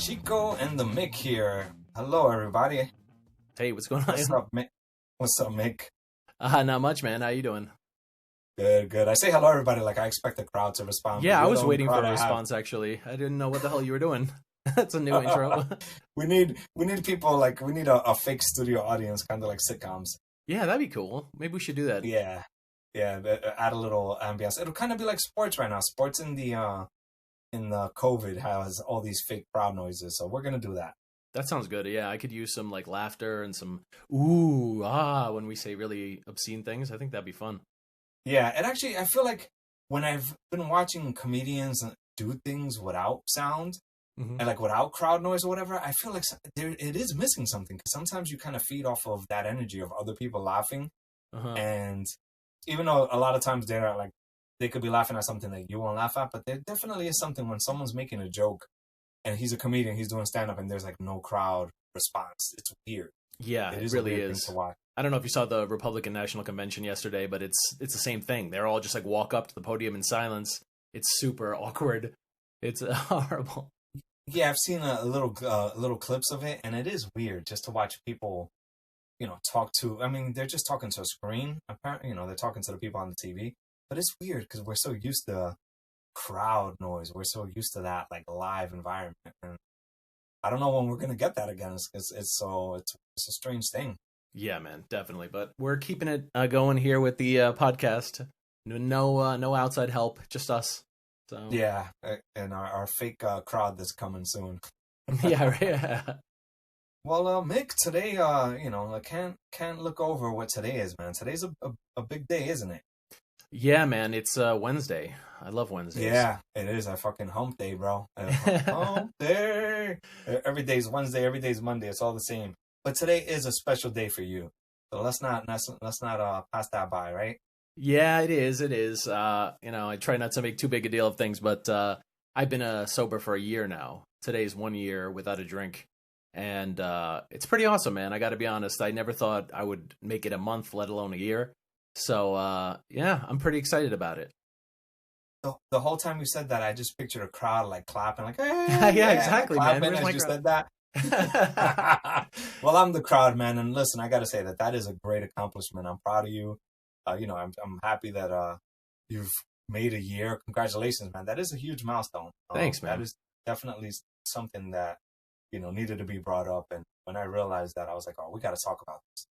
Chico and the Mick here. Hello, everybody. Hey, what's going on? What's up, Mick? What's up, Mick? Not much, man. How you doing? Good, good. I say hello, everybody, like I expect the crowd to respond. Yeah, I was waiting for a response, actually. I didn't know what the hell you were doing. That's a new intro. we need people, like, we need a fake studio audience, kind of like sitcoms. Yeah, that'd be cool. Maybe we should do that. Yeah, add a little ambience. It'll kind of be like sports right now. Sports in the COVID has all these fake crowd noises, so we're gonna do that. That sounds good. Yeah, I could use some like laughter and some ooh, ah when we say really obscene things. I think that'd be fun. Yeah, and actually, I feel like when I've been watching comedians do things without sound and like without crowd noise or whatever, I feel like it is missing something. Because sometimes you kind of feed off of that energy of other people laughing, and even though a lot of times they're like they could be laughing at something that you won't laugh at, but there definitely is something when someone's making a joke and he's a comedian, he's doing stand up, and there's like no crowd response. It's weird. Yeah, it really is. I don't know if you saw the Republican National Convention yesterday, but it's the same thing. They're all just like walk up to the podium in silence. It's super awkward. It's horrible. Yeah, I've seen a little clips of it, and it is weird just to watch people, talk to. I mean, they're just talking to a screen. Apparently, they're talking to the people on the TV. But it's weird because we're so used to crowd noise. We're so used to that like live environment, and I don't know when we're gonna get that again. It's a strange thing. Yeah, man, definitely. But we're keeping it going here with the podcast. No outside help, just us. So yeah, and our fake crowd that's coming soon. Yeah. Well, Mick, today, I can't look over what today is, man. Today's a big day, isn't it? Yeah, man, it's Wednesday. I love Wednesdays. Yeah, it is. I fucking hump day, bro. Hump day. Every day's Wednesday. Every day's Monday. It's all the same. But today is a special day for you. So let's not pass that by, right? Yeah, it is. It is. I try not to make too big a deal of things, but I've been sober for a year now. Today's 1 year without a drink. And it's pretty awesome, man. I got to be honest. I never thought I would make it a month, let alone a year. So, yeah, I'm pretty excited about it. The whole time you said that, I just pictured a crowd like clapping, like, hey, yeah, exactly, man. Where's as you said that. Well, I'm the crowd, man. And listen, I got to say that is a great accomplishment. I'm proud of you. I'm happy that you've made a year. Congratulations, man. That is a huge milestone. Thanks, man. That is definitely something that, needed to be brought up. And when I realized that, I was like, oh, we got to talk about this.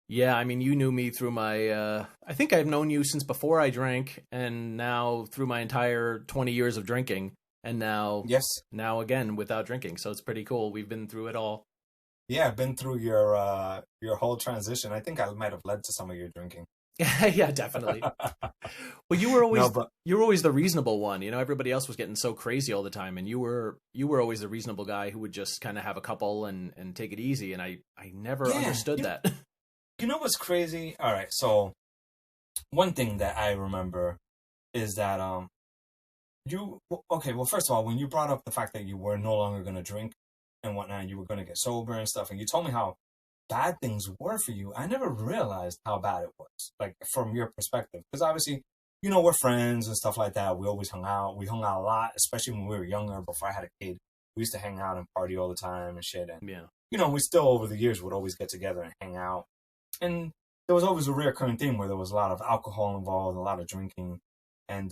Yeah, I mean, you knew me through my, I think I've known you since before I drank, and now through my entire 20 years of drinking, and now again without drinking. So it's pretty cool. We've been through it all. Yeah, I've been through your whole transition. I think I might have led to some of your drinking. Yeah, definitely. Well, you were always the reasonable one. Everybody else was getting so crazy all the time, and you were always the reasonable guy who would just kind of have a couple and take it easy. And I never understood that. You know what's crazy? All right, so one thing that I remember is that well, first of all, when you brought up the fact that you were no longer going to drink and whatnot, and you were going to get sober and stuff, and you told me how bad things were for you, I never realized how bad it was, like from your perspective. Because obviously, we're friends and stuff like that. We always hung out. We hung out a lot, especially when we were younger, before I had a kid. We used to hang out and party all the time and shit. And, we still, over the years, would always get together and hang out. And there was always a recurring thing where there was a lot of alcohol involved, a lot of drinking. And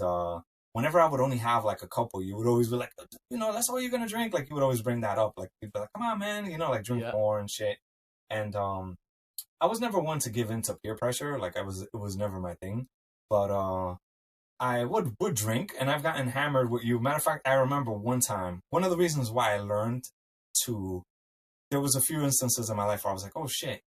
whenever I would only have like a couple, you would always be like, that's all you're going to drink. Like you would always bring that up. Like you'd be like, come on, man, like drink more and shit. And I was never one to give in to peer pressure. Like it was never my thing. But I would drink, and I've gotten hammered with you. Matter of fact, I remember one time, one of the reasons why I learned there was a few instances in my life where I was like, oh shit,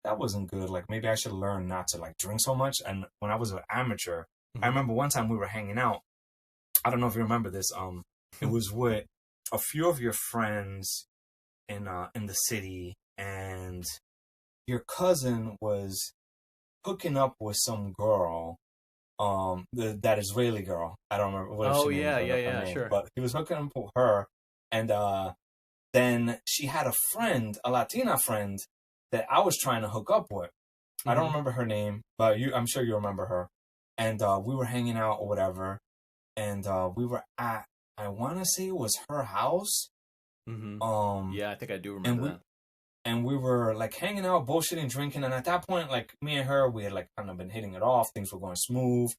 that wasn't good. Like maybe I should learn not to like drink so much. And when I was an amateur, I remember one time we were hanging out. I don't know if you remember this. It was with a few of your friends in the city, and your cousin was hooking up with some girl, that Israeli girl. I don't remember what she name, sure. But he was hooking up with her, and then she had a friend, a Latina friend, that I was trying to hook up with. I don't remember her name, but I'm sure you remember her. And we were hanging out or whatever, and we were at, I want to say it was her house, Yeah, I think I do and remember we that. and we were like hanging out, bullshitting, drinking, and at that point, like me and her, we had like kind of been hitting it off. Things were going smooth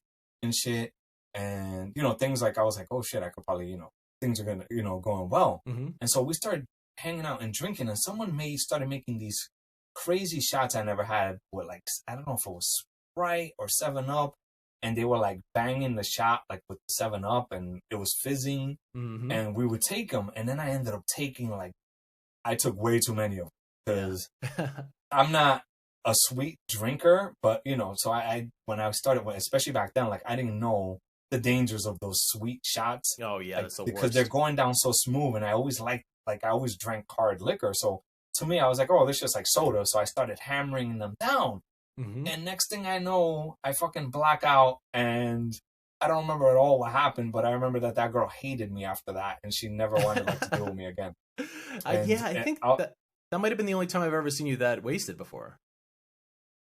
and shit, and things like I was like, oh shit, I could probably things are gonna going well, and so we started hanging out and drinking, and someone started making these crazy shots I never had with like I don't know if it was Sprite or 7 Up, and they were like banging the shot like with 7 Up, and it was fizzing, and we would take them, and then I ended up taking like I took way too many of them because I'm not a sweet drinker, but so I when I started, especially back then, like I didn't know the dangers of those sweet shots. Oh yeah, like, that's the because worst. they're going down so smooth, and I always I always drank hard liquor, so to me I was like, oh, this is just like soda, so I started hammering them down, and next thing I know, I fucking black out, and I don't remember at all what happened, but I remember that girl hated me after that, and she never wanted like to deal with me again. Yeah, I think that might have been the only time I've ever seen you that wasted before.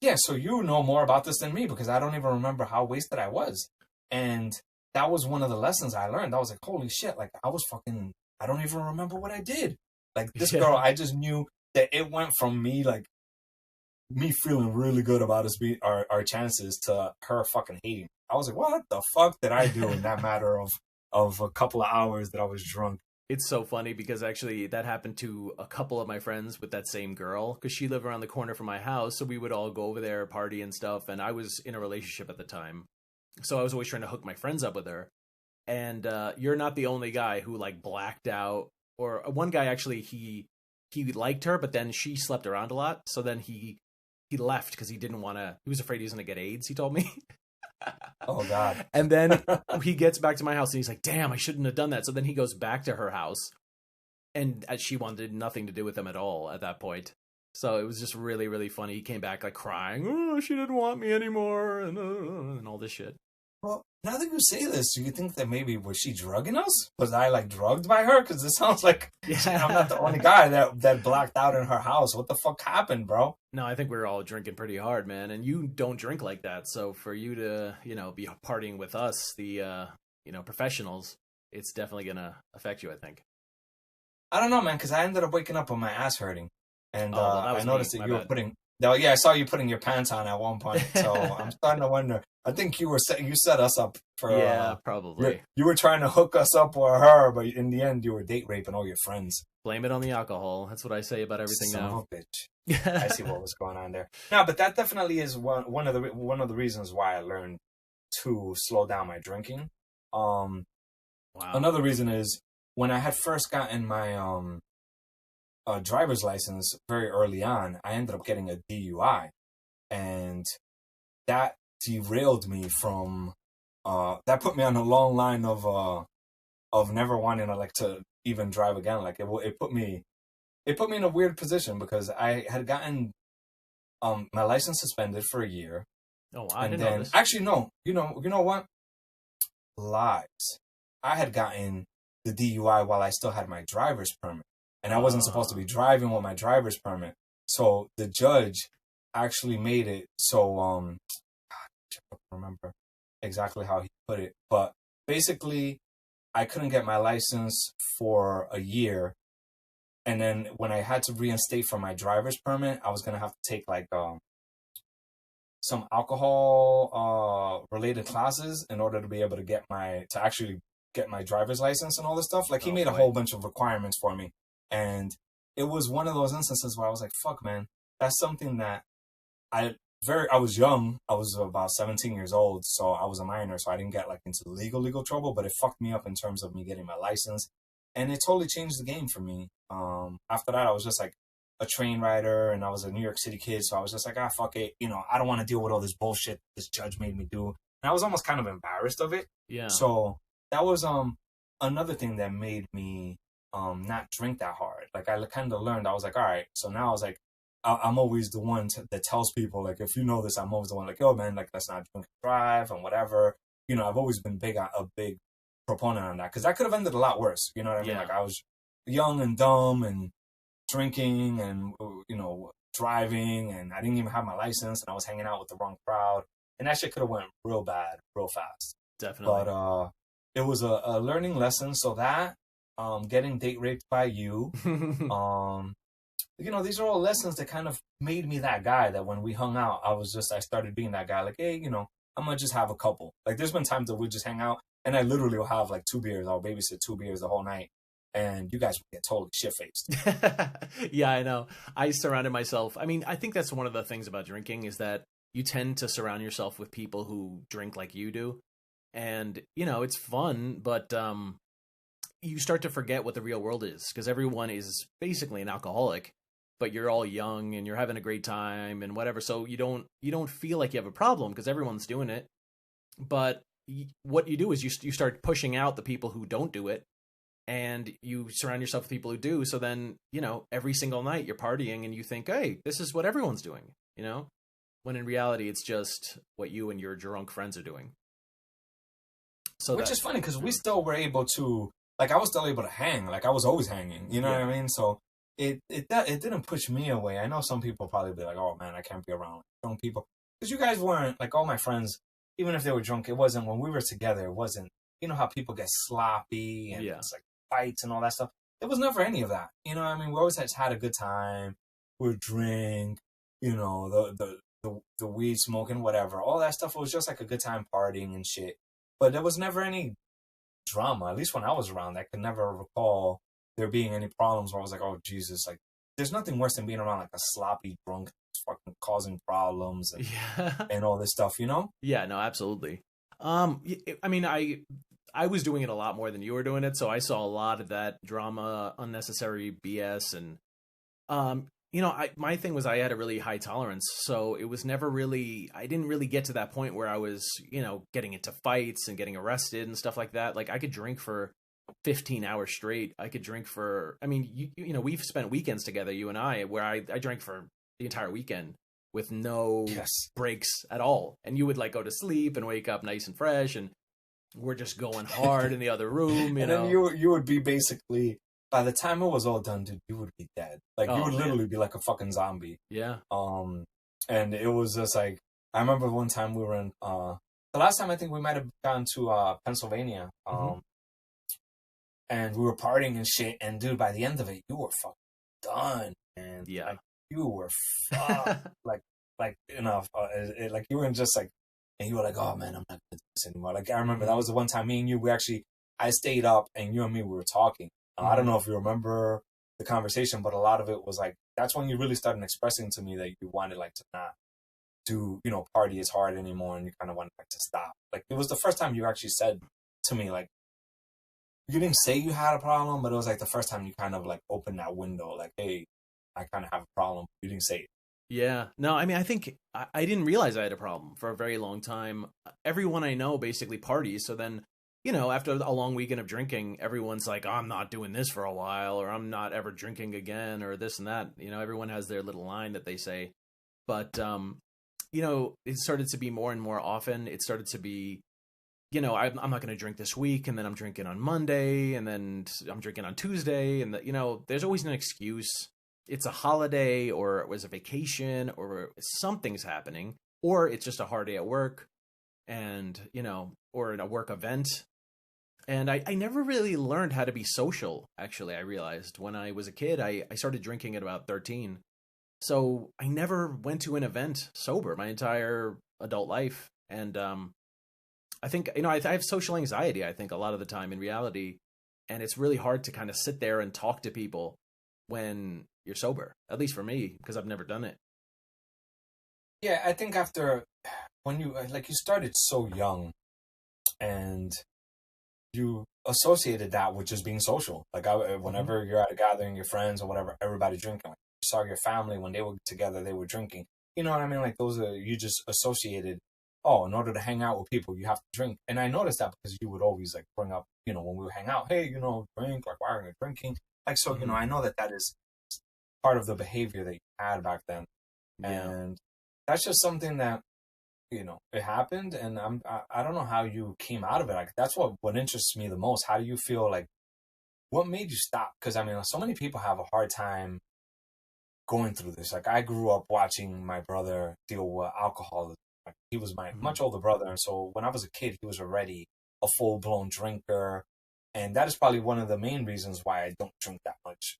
Yeah, so you know more about this than me because I don't even remember how wasted I was. And that was one of the lessons I learned. I was like, holy shit, like I don't even remember what I did. Like this girl, I just knew that it went from me like me feeling really good about our chances to her fucking hating me. I was like, what the fuck did I do in that matter of a couple of hours that I was drunk? It's so funny because actually that happened to a couple of my friends with that same girl because she lived around the corner from my house. So we would all go over there, party and stuff. And I was in a relationship at the time. So I was always trying to hook my friends up with her. And you're not the only guy who like blacked out. Or one guy actually, he liked her, but then she slept around a lot. So then he left because he was afraid he was going to get AIDS, he told me. Oh God. And then he gets back to my house and he's like, damn, I shouldn't have done that. So then he goes back to her house and she wanted nothing to do with him at all at that point. So it was just really, really funny. He came back like crying, oh, she didn't want me anymore and all this shit. Well, now that you say this, do you think that maybe was she drugging us? Was I like drugged by her? Because it sounds like I'm not the only guy that blacked out in her house. What the fuck happened, bro? No, I think we were all drinking pretty hard, man. And you don't drink like that. So for you to, be partying with us, the, professionals, it's definitely going to affect you, I think. I don't know, man, because I ended up waking up with my ass hurting. And I noticed that you were putting... No, yeah, I saw you putting your pants on at one point. So I'm starting to wonder. I think you set us up for... Yeah, probably. You were trying to hook us up with her, but in the end, you were date raping all your friends. Blame it on the alcohol. That's what I say about everything Son now. Of a bitch. I see what was going on there. No, but that definitely is one of the reasons why I learned to slow down my drinking. Wow. Another reason is when I had first gotten my driver's license very early on, I ended up getting a DUI, and that derailed me from that put me on a long line of never wanting to even drive again. Like it put me in a weird position because I had gotten my license suspended for a year. Oh, I didn't know this. Actually, no. You know what? Lies. I had gotten the DUI while I still had my driver's permit. And I wasn't supposed to be driving with my driver's permit. So the judge actually made it so, I don't remember exactly how he put it. But basically, I couldn't get my license for a year. And then when I had to reinstate for my driver's permit, I was going to have to take like some alcohol related classes in order to be able to actually get my driver's license and all this stuff. Like he made a whole bunch of requirements for me. And it was one of those instances where I was like, fuck, man, that's something that I was young. I was about 17 years old. So I was a minor. So I didn't get like into legal trouble, but it fucked me up in terms of me getting my license. And it totally changed the game for me. After that, I was just like a train rider and I was a New York City kid. So I was just like, fuck it. I don't want to deal with all this bullshit this judge made me do. And I was almost kind of embarrassed of it. Yeah. So that was another thing that made me not drink that hard. Like I kind of learned, I was like, all right. So now I was like, I'm always the one that tells people, like, if you know this, I'm always the one like, yo, man, like, let's not drink and drive and whatever. I've always been a big proponent on that because that could have ended a lot worse. You know what I mean? Yeah. Like I was young and dumb and drinking and, driving, and I didn't even have my license and I was hanging out with the wrong crowd. And that shit could have went real bad, real fast. Definitely. But it was a learning lesson. So that, getting date raped by you. Um, these are all lessons that kind of made me that guy that when we hung out, I started being that guy. Like, hey, I'm gonna just have a couple. Like, there's been times that we just hang out, and I literally will have like 2 beers. I'll babysit 2 beers the whole night, and you guys will get totally shit faced. Yeah, I know. I surrounded myself. I mean, I think that's one of the things about drinking is that you tend to surround yourself with people who drink like you do. And, it's fun, but you start to forget what the real world is because everyone is basically an alcoholic, but you're all young and you're having a great time and whatever. So you don't feel like you have a problem because everyone's doing it. But what you do is you start pushing out the people who don't do it, and you surround yourself with people who do. So then, every single night you're partying and you think, hey, this is what everyone's doing, when in reality, it's just what you and your drunk friends are doing. So Which is funny because we still were able to, like, I was still able to hang. Like, I was always hanging. You know what I mean? So it didn't push me away. I know some people probably be like, oh man, I can't be around drunk people. Because you guys weren't, like, all my friends, even if they were drunk, it wasn't, when we were together, it wasn't, how people get sloppy and it's like fights and all that stuff. It was never any of that. You know what I mean? We always had a good time. We would drink, the weed smoking, whatever. All that stuff was just like a good time partying and shit. But there was never any drama, at least when I was around. I could never recall there being any problems where I was like, oh, Jesus, like, there's nothing worse than being around like a sloppy drunk fucking causing problems and all this stuff, Yeah, no, absolutely. I mean, I was doing it a lot more than you were doing it, so I saw a lot of that drama, unnecessary BS, and my thing was I had a really high tolerance, so it was never really, I didn't really get to that point where I was, getting into fights and getting arrested and stuff like that. Like, I could drink for 15 hours straight. I could drink for, I mean, we've spent weekends together, you and I, where I drank for the entire weekend with no breaks at all. And you would like go to sleep and wake up nice and fresh, and we're just going hard in the other room, and then you would be basically, by the time it was all done, dude, you would be dead. Like, you would literally be like a fucking zombie. Yeah. And it was just like, I remember one time we were in, the last time I think we might have gone to Pennsylvania, and we were partying and shit, and dude, by the end of it, you were fucking done, man. Yeah. Like, you were fucked. like, like, you weren't just like, and you were like, oh man, I'm not gonna do this anymore. Like, I remember that was the one time me and you, I stayed up, and you and me, we were talking. I don't know if you remember the conversation, but a lot of it was like, that's when you really started expressing to me that you wanted like to not do, party as hard anymore, and you kind of wanted like to stop. Like, it was the first time you actually said to me, like, you didn't say you had a problem, but it was like the first time you kind of like opened that window, like, hey, I kind of have a problem. You didn't say it. Yeah. No, I mean, I think I didn't realize I had a problem for a very long time. Everyone I know basically parties. So then, after a long weekend of drinking, everyone's like, oh, I'm not doing this for a while, or I'm not ever drinking again, or this and that. Everyone has their little line that they say. But, it started to be more and more often. It started to be, I'm not going to drink this week, and then I'm drinking on Monday, and then I'm drinking on Tuesday, and there's always an excuse. It's a holiday, or it was a vacation, or something's happening, or it's just a hard day at work, and or in a work event. And I never really learned how to be social. Actually, I realized when I was a kid, I started drinking at about 13, so I never went to an event sober my entire adult life. And I think, I have social anxiety, I think, a lot of the time in reality. And it's really hard to kind of sit there and talk to people when you're sober, at least for me, because I've never done it. Yeah, I think after, when you started so young, and you associated that with just being social. Like, whenever you're at a gathering, your friends or whatever, everybody drinking. Like, you saw your family, when they were together, they were drinking. You know what I mean? Like, you just associated, oh, in order to hang out with people, you have to drink. And I noticed that because you would always like bring up, when we would hang out, hey, drink, like, why are you drinking? Like, so, I know that is part of the behavior that you had back then. Yeah. And that's just something that, it happened, and I don't know how you came out of it. Like, that's what interests me the most. How do you feel, like, what made you stop? Because, I mean, so many people have a hard time going through this. Like, I grew up watching my brother deal with alcoholism. Like, he was my much older brother, and so when I was a kid, he was already a full-blown drinker. And that is probably one of the main reasons why I don't drink that much.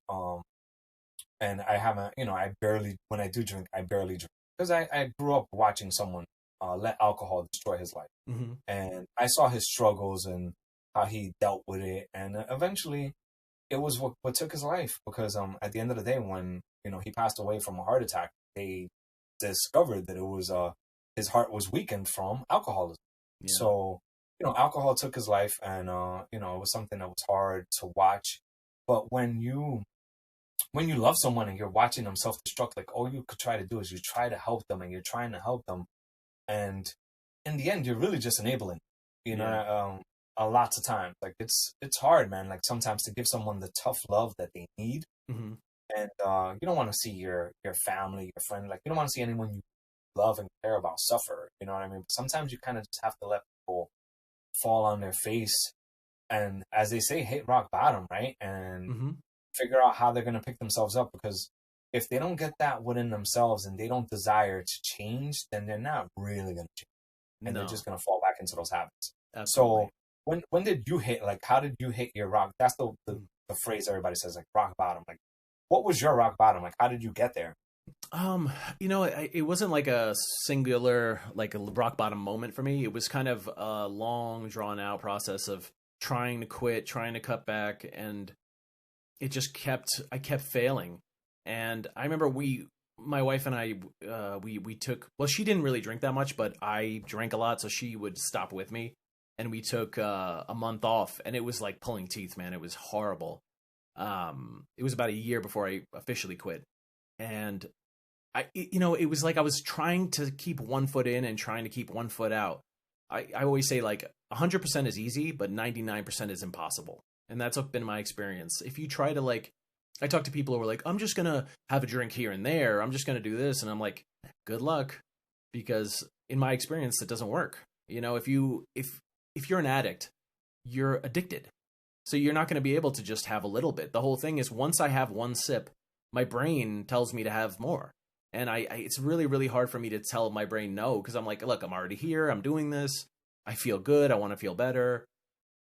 And I haven't, I barely, when I do drink, I barely drink. Because I grew up watching someone let alcohol destroy his life. Mm-hmm. And I saw his struggles and how he dealt with it. And eventually, it was what took his life. Because at the end of the day, when, he passed away from a heart attack, they discovered that it was his heart was weakened from alcoholism. Yeah. So, alcohol took his life, and it was something that was hard to watch. But when you love someone and you're watching them self-destruct, like all you could try to do is you try to help them, and you're trying to help them, and in the end, you're really just enabling. A lots of times, like it's hard, man. Like sometimes to give someone the tough love that they need, Mm-hmm. and you don't want to see your family, your friend, like you don't want to see anyone you love and care about suffer. You know what I mean? But sometimes you kind of just have to let people fall on their face, and as they say, hit rock bottom, right? And Mm-hmm. figure out how they're going to pick themselves up, because if they don't get that within themselves and they don't desire to change, then they're not really going to change, and No, they're just going to fall back into those habits. absolutely. So when did you hit, like, how did you hit your rock? That's the phrase everybody says, like, rock bottom. Like, what was your rock bottom? Like, how did you get there? It wasn't like a singular, like a rock bottom moment for me. It was kind of a long, drawn out process of trying to quit, trying to cut back, and it just I kept failing. And I remember my wife and I, we took, well, she didn't really drink that much, but I drank a lot, so she would stop with me, and we took a month off, and it was like pulling teeth, man. It was horrible. It was about a year before I officially quit, and it was like I was trying to keep one foot in and trying to keep one foot out. I always say, like, 100% is easy, but 99% is impossible. And that's been my experience. If you try to, like, I talk to people who are like, I'm just going to have a drink here and there. I'm just going to do this. And I'm like, good luck. Because in my experience, it doesn't work. If you're an addict, you're addicted. So you're not going to be able to just have a little bit. The whole thing is, once I have one sip, my brain tells me to have more. And it's really, really hard for me to tell my brain no, because I'm like, look, I'm already here. I'm doing this. I feel good. I want to feel better.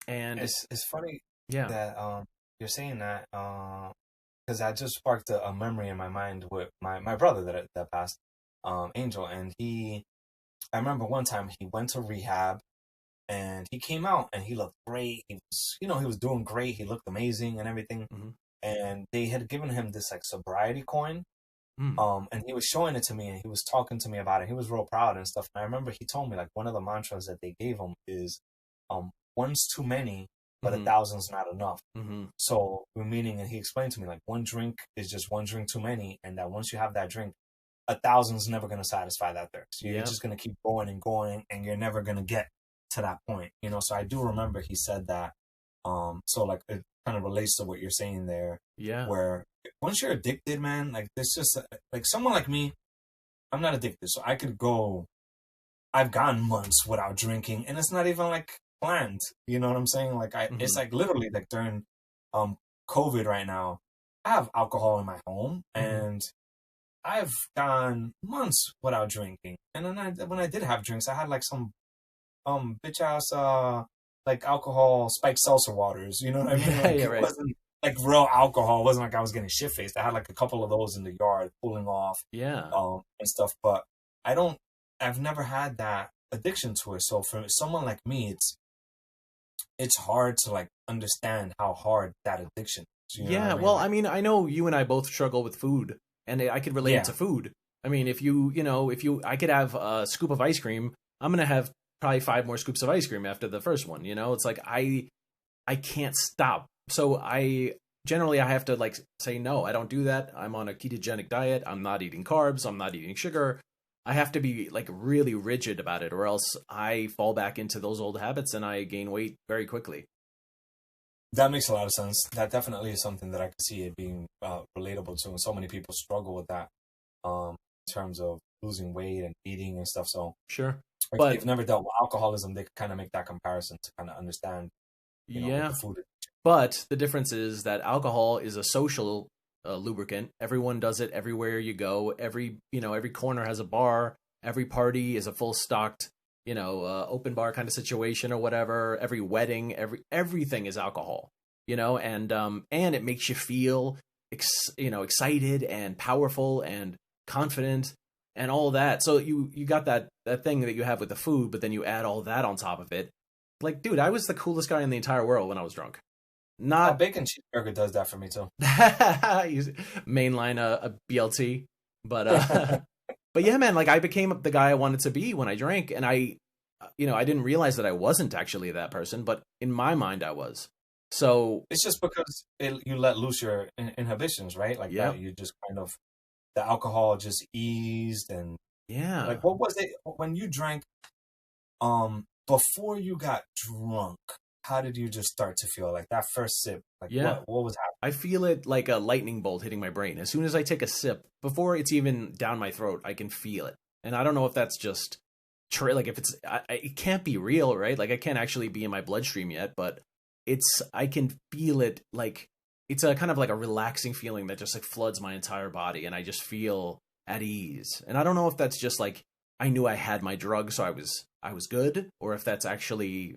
And It's funny, yeah, that you're saying that, because I just sparked a memory in my mind with my brother that passed, Angel, and I remember one time he went to rehab, and he came out and he looked great. He was, he was doing great. He looked amazing and everything. mm-hmm. And they had given him this, like, sobriety coin. And he was showing it to me, and he was talking to me about it. He was real proud and stuff. And I remember he told me, like, one of the mantras that they gave him is, one's too many, but Mm-hmm. 1,000's not enough. Mm-hmm. So, meaning, and he explained to me, like, one drink is just one drink too many, and that once you have that drink, 1,000's never going to satisfy that thirst. You're just going to keep going and going, and you're never going to get to that point. So I do remember he said that. So, like, it kind of relates to what you're saying there. Yeah. Where once you're addicted, man, like, this just, like, someone like me, I'm not addicted, so I've gone months without drinking, and it's not even, like, planned. You know what I'm saying? Like, it's like literally, like, during COVID right now, I have alcohol in my home, and I've gone months without drinking. And then when I did have drinks, I had, like, some bitch ass like, alcohol spiked seltzer waters. You know what I mean? Like, Yeah, right. It wasn't like real alcohol. It wasn't like I was getting shit faced. I had, like, a couple of those in the yard cooling off, Yeah. and stuff. But I've never had that addiction to it. So for someone like me, it's hard to, like, understand how hard that addiction is. You know what I mean? Well, Like, I mean, I know you and I both struggle with food, and I could relate it to food. I mean, if I could have a scoop of ice cream, I'm going to have probably 5 more scoops of ice cream after the first one. It's like, I can't stop. So I have to, like, say, no, I don't do that. I'm on a ketogenic diet. I'm not eating carbs. I'm not eating sugar. I have to be, like, really rigid about it, or else I fall back into those old habits and I gain weight very quickly. that makes a lot of sense. That definitely is something that I could see it being relatable to, and so many people struggle with that, in terms of losing weight and eating and stuff. So Sure. if But they've never dealt with alcoholism, they could kind of make that comparison to kind of understand, yeah, the food. but the difference is that alcohol is a social lubricant. Everyone does it everywhere you go. Every corner has a bar. Every party is a full stocked open bar kind of situation or whatever, every wedding, everything is alcohol, and it makes you feel, excited and powerful and confident and all that. So you got that thing that you have with the food, but then you add all that on top of it. Like, dude, I was the coolest guy in the entire world when I was drunk. A Not bacon cheeseburger does that for me too. mainline a BLT, but but yeah, man, like I became the guy I wanted to be when I drank, and I didn't realize that I wasn't actually that person, but in my mind I was. So It's just because you let loose your inhibitions, right? Like yeah, that, you just kind of the alcohol just eased, and yeah, like what was it when you drank? Before you got drunk, how did you just start to feel like that first sip? Like yeah. what was I feel it like a lightning bolt hitting my brain. As soon as I take a sip, before it's even down my throat, I can feel it. And I don't know if that's just like if it can't be real, right? Like I can't actually be in my bloodstream yet, but I can feel it, like it's a kind of like a relaxing feeling that just like floods my entire body, and I just feel at ease. And I don't know if that's just like I knew I had my drug, so I was good, or if that's actually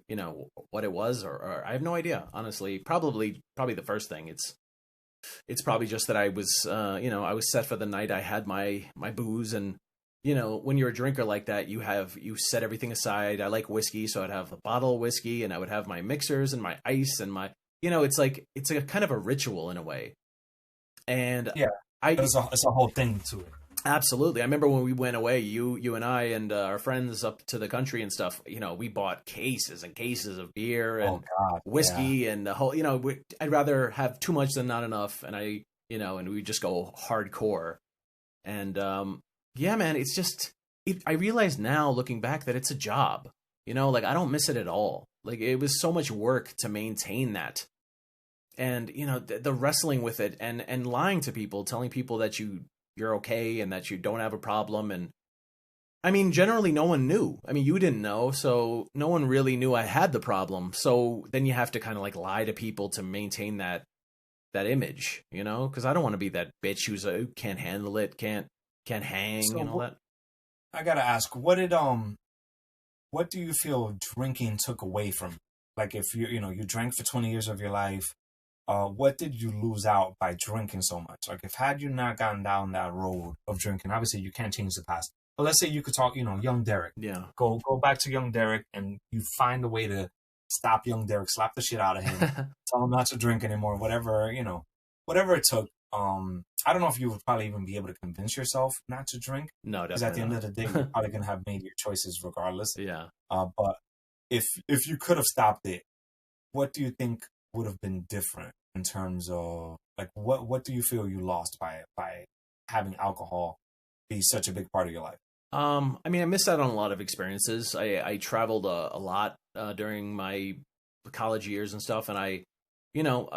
what it was, or I have no idea, honestly. Probably the first thing. It's probably just that I was I was set for the night. I had my booze, and when you're a drinker like that, you set everything aside. I like whiskey, so I'd have a bottle of whiskey, and I would have my mixers and my ice and my it's like it's a kind of a ritual in a way. And yeah? I It's a whole thing to it. absolutely. I remember when we went away, you and I and our friends up to the country and stuff. We bought cases and cases of beer Oh and God, yeah. whiskey and the whole. I'd rather have too much than not enough, and and we just go hardcore. And yeah, man, it's just. I realize now, looking back, that it's a job. Like I don't miss it at all. Like it was so much work to maintain that, and the wrestling with it, and lying to people, telling people that you're okay and that you don't have a problem. And I mean, generally no one knew. I mean, you didn't know, so no one really knew I had the problem. So then you have to kind of like lie to people to maintain that image, because I don't want to be that bitch who can't handle it, can't hang and all So that. I gotta ask, what do you feel drinking took away from you? Like if you drank for 20 years of your life, what did you lose out by drinking so much? Like if had you not gone down that road of drinking, obviously you can't change the past. But let's say you could talk, young Derek. Yeah. Go back to young Derek, and you find a way to stop young Derek, slap the shit out of him, tell him not to drink anymore, whatever, whatever it took. I don't know if you would probably even be able to convince yourself not to drink, No, because at the definitely end of the day, not. you're probably gonna have made your choices regardless. Yeah. But if you could have stopped it, what do you think would have been different in terms of like what do you feel you lost by having alcohol be such a big part of your life? I mean, I missed out on a lot of experiences. I traveled a lot during my college years and stuff, and I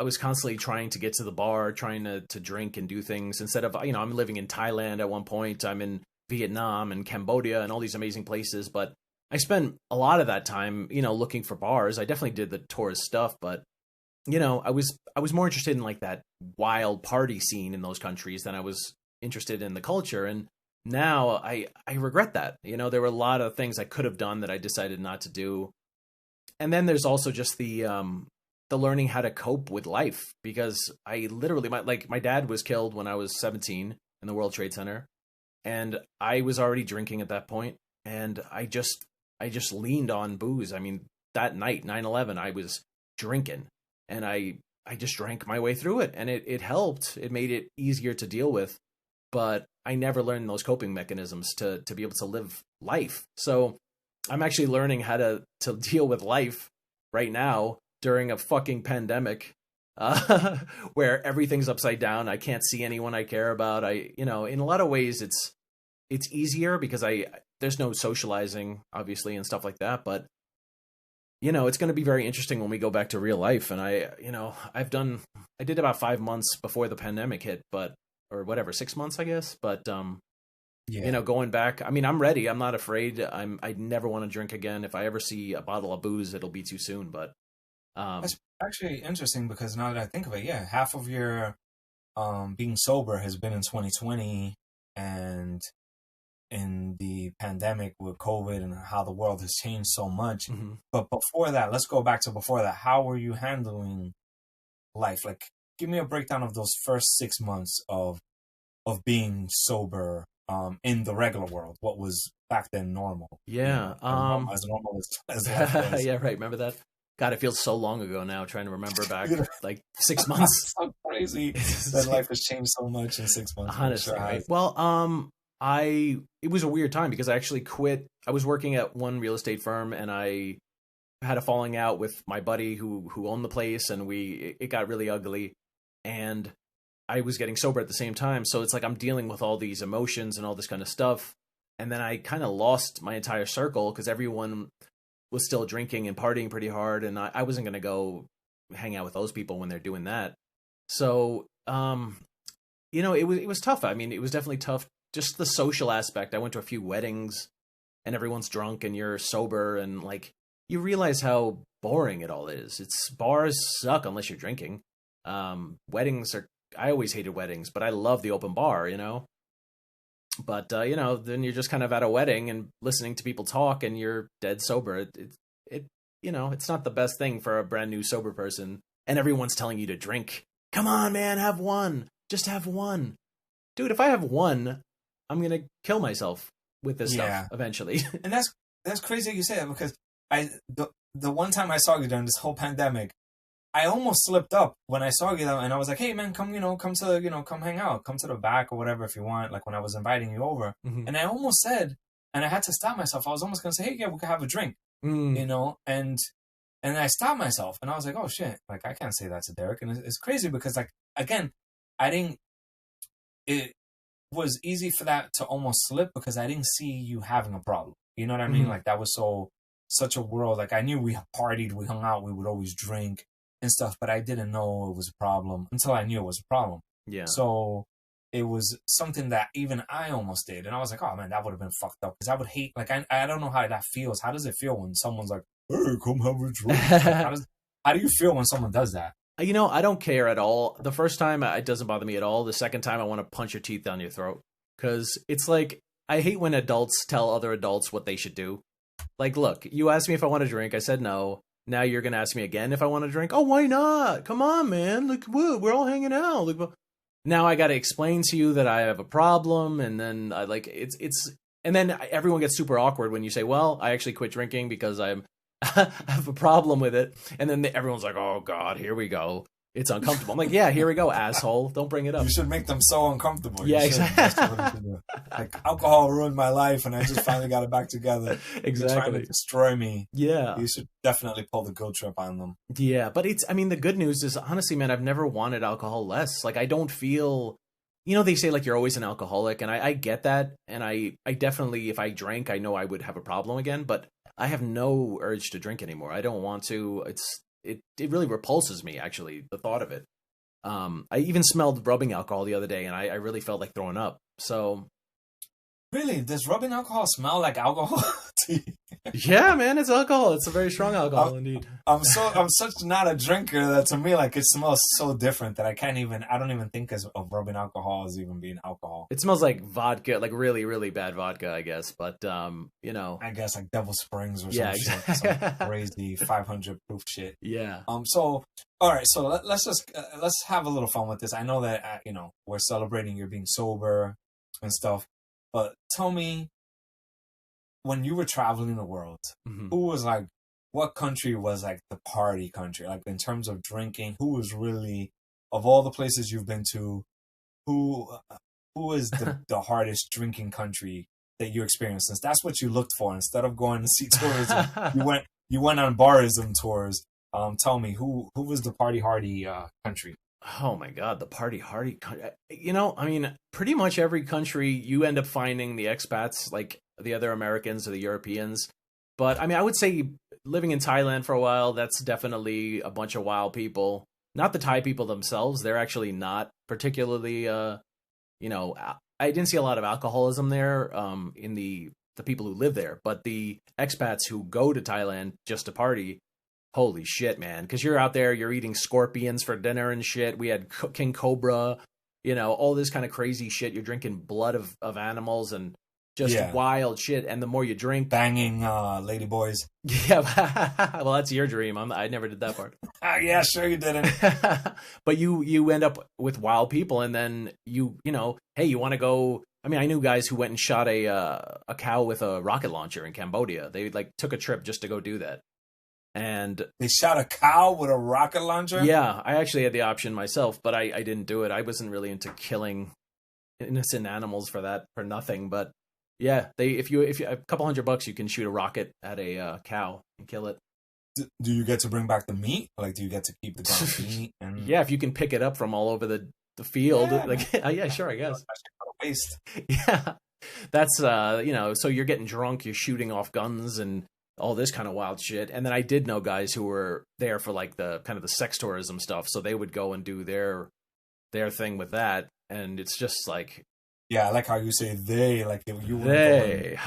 was constantly trying to get to the bar, trying to drink and do things instead of, I'm living in Thailand at one point, I'm in Vietnam and Cambodia and all these amazing places, but I spent a lot of that time, looking for bars. I definitely did the tourist stuff, but I was more interested in like that wild party scene in those countries than I was interested in the culture. And now I regret that. There were a lot of things I could have done that I decided not to do. And then there's also just the learning how to cope with life, because I literally my dad was killed when I was 17 in the World Trade Center, and I was already drinking at that point, and I just leaned on booze. I mean, that night 9/11, I was drinking, and I just drank my way through it, and it helped. It made it easier to deal with, but I never learned those coping mechanisms to be able to live life. So I'm actually learning how to deal with life right now during a fucking pandemic, where everything's upside down. I can't see anyone I care about. In a lot of ways, it's easier because there's no socializing, obviously, and stuff like that. But it's going to be very interesting when we go back to real life. And I did about 5 months before the pandemic hit, or whatever, 6 months, I guess. But Yeah. going back, I mean, I'm ready. I'm not afraid. I never want to drink again. If I ever see a bottle of booze, it'll be too soon. But That's actually interesting, because now that I think of it, yeah, half of your being sober has been in 2020, and in the pandemic with COVID and how the world has changed so much. Mm-hmm. But before that, let's go back to before that. How were you handling life? Like, give me a breakdown of those first 6 months of being sober in the regular world. What was back then normal? Yeah. As normal as life was. Yeah, right. Remember that? God, it feels so long ago now, trying to remember back like 6 months. So crazy that life has changed so much in 6 months. Honestly, right? Well, it was a weird time because I actually quit. I was working at one real estate firm and I had a falling out with my buddy who owned the place, and it got really ugly, and I was getting sober at the same time. So it's like I'm dealing with all these emotions and all this kind of stuff. And then I kind of lost my entire circle because everyone was still drinking and partying pretty hard, and I wasn't going to go hang out with those people when they're doing that. So, it was tough. I mean, it was definitely tough. Just the social aspect. I went to a few weddings and everyone's drunk and you're sober, and like you realize how boring it all is. Bars suck unless you're drinking. Weddings I always hated weddings, but I love the open bar, But, then you're just kind of at a wedding and listening to people talk and you're dead sober. It's not the best thing for a brand new sober person. And everyone's telling you to drink. Come on, man, have one. Just have one. Dude, if I have one, I'm going to kill myself with this stuff eventually. And that's crazy you say that, because the one time I saw you during this whole pandemic, I almost slipped up when I saw you and I was like, hey man, come hang out, come to the back or whatever if you want, like when I was inviting you over. Mm-hmm. And I almost said, and I had to stop myself. I was almost going to say, hey, yeah, we could have a drink, and I stopped myself and I was like, oh shit, like I can't say that to Derek. And it's crazy because, like, again, it was easy for that to almost slip because I didn't see you having a problem. You know what I mean? Mm-hmm. Like that was such a world. Like I knew we partied, we hung out, we would always drink and stuff, but I didn't know it was a problem until I knew it was a problem. Yeah. So it was something that even I almost did. And I was like, oh man, that would have been fucked up. Because I would hate, like, I don't know how that feels. How does it feel when someone's like, hey, come have a drink? Like, how do you feel when someone does that? I don't care at all. The first time, it doesn't bother me at all. The second time, I want to punch your teeth down your throat. Because it's like, I hate when adults tell other adults what they should do. Like, look, you asked me if I want to drink. I said no. Now you're going to ask me again if I want to drink. Oh, why not? Come on, man. Like, we're all hanging out. Like, now I got to explain to you that I have a problem. And then and then everyone gets super awkward when you say, well, I actually quit drinking because I have a problem with it. And then everyone's like, oh God, here we go. It's uncomfortable. I'm like, yeah, here we go, asshole. Don't bring it up. You should make them so uncomfortable. Yeah, exactly. Like, alcohol ruined my life and I just finally got it back together. Exactly. You're trying to destroy me. Yeah. You should definitely pull the guilt trip on them. Yeah, but the good news is, honestly, man, I've never wanted alcohol less. Like, I don't feel, they say, like, you're always an alcoholic, and I get that. And I definitely, if I drank, I know I would have a problem again, but I have no urge to drink anymore. I don't want to. It really repulses me, actually, the thought of it. I even smelled rubbing alcohol the other day, and I really felt like throwing up. So, really, does rubbing alcohol smell like alcohol to you? Yeah, man, it's alcohol. It's a very strong alcohol, indeed. I'm such not a drinker that to me, like, it smells so different that I don't even think of rubbing alcohol as even being alcohol. It smells like vodka, like really, really bad vodka, I guess. But I guess like Devil Springs or exactly. some crazy 500 proof shit. Yeah. So all right, so let's have a little fun with this. I know that we're celebrating you're being sober and stuff, but tell me, when you were traveling the world, who was like, what country was like the party country? Like in terms of drinking, who was really, of all the places you've been to, who is the hardest drinking country that you experienced? Since that's what you looked for instead of going to see tourism, you went on barism tours. Tell me, who was the party hardy country? Oh my God, the party hardy country. Pretty much every country you end up finding the expats, like the other Americans or the Europeans. But I would say living in Thailand for a while, that's definitely a bunch of wild people. Not the Thai people themselves. They're actually not particularly, I didn't see a lot of alcoholism there in the people who live there. But the expats who go to Thailand just to party, holy shit, man. Because you're out there, you're eating scorpions for dinner and shit. We had king cobra, all this kind of crazy shit. You're drinking blood of animals and just Yeah. wild shit. And the more you drink, Banging lady boys. yeah, well, that's your dream. I never did that part. Yeah, sure you didn't. But you end up with wild people, and then you know, hey, you want to go? I mean, I knew guys who went and shot a cow with a rocket launcher in Cambodia. They like took a trip just to go do that. And They shot a cow with a rocket launcher? yeah, I actually had the option myself, but I didn't do it. I wasn't really into killing innocent animals for nothing. But yeah, if you a couple $100, you can shoot a rocket at a cow and kill it. Do you get to bring back the meat? Like, do you get to keep the ground meat? And... Yeah, if you can pick it up from all over the field, Yeah, like yeah, sure, I guess. Waste. Yeah, that's you know, so you're getting drunk, you're shooting off guns and all this kind of wild shit. And then I did know guys who were there for like the kind of the sex tourism stuff, so they would go and do their thing with that, and it's just like, yeah, I like how you say they, like you were they.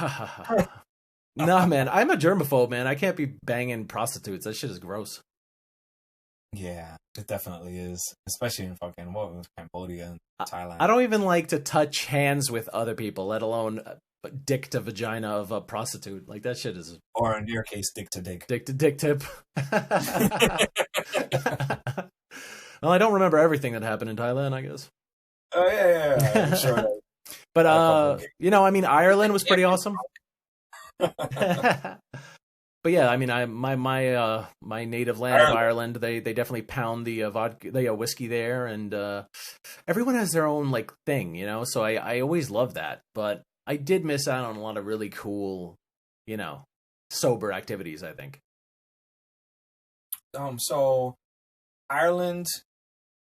Nah, man, I'm a germaphobe, man. I can't be banging prostitutes. That shit is gross. Yeah, it definitely is, especially in fucking Cambodia and Thailand. I don't even like to touch hands with other people, let alone dick to vagina of a prostitute. Like that shit is. Or in your case, dick to dick. Dick to dick tip. Well, I don't remember everything that happened in Thailand, I guess. Oh yeah, I'm sure. But you know, I mean, Ireland was pretty awesome. But yeah, I mean, my native land of Ireland, they definitely pound the vodka, the whiskey there, and everyone has their own like thing, you know. So I always love that, but I did miss out on a lot of really cool, you know, sober activities, I think. So Ireland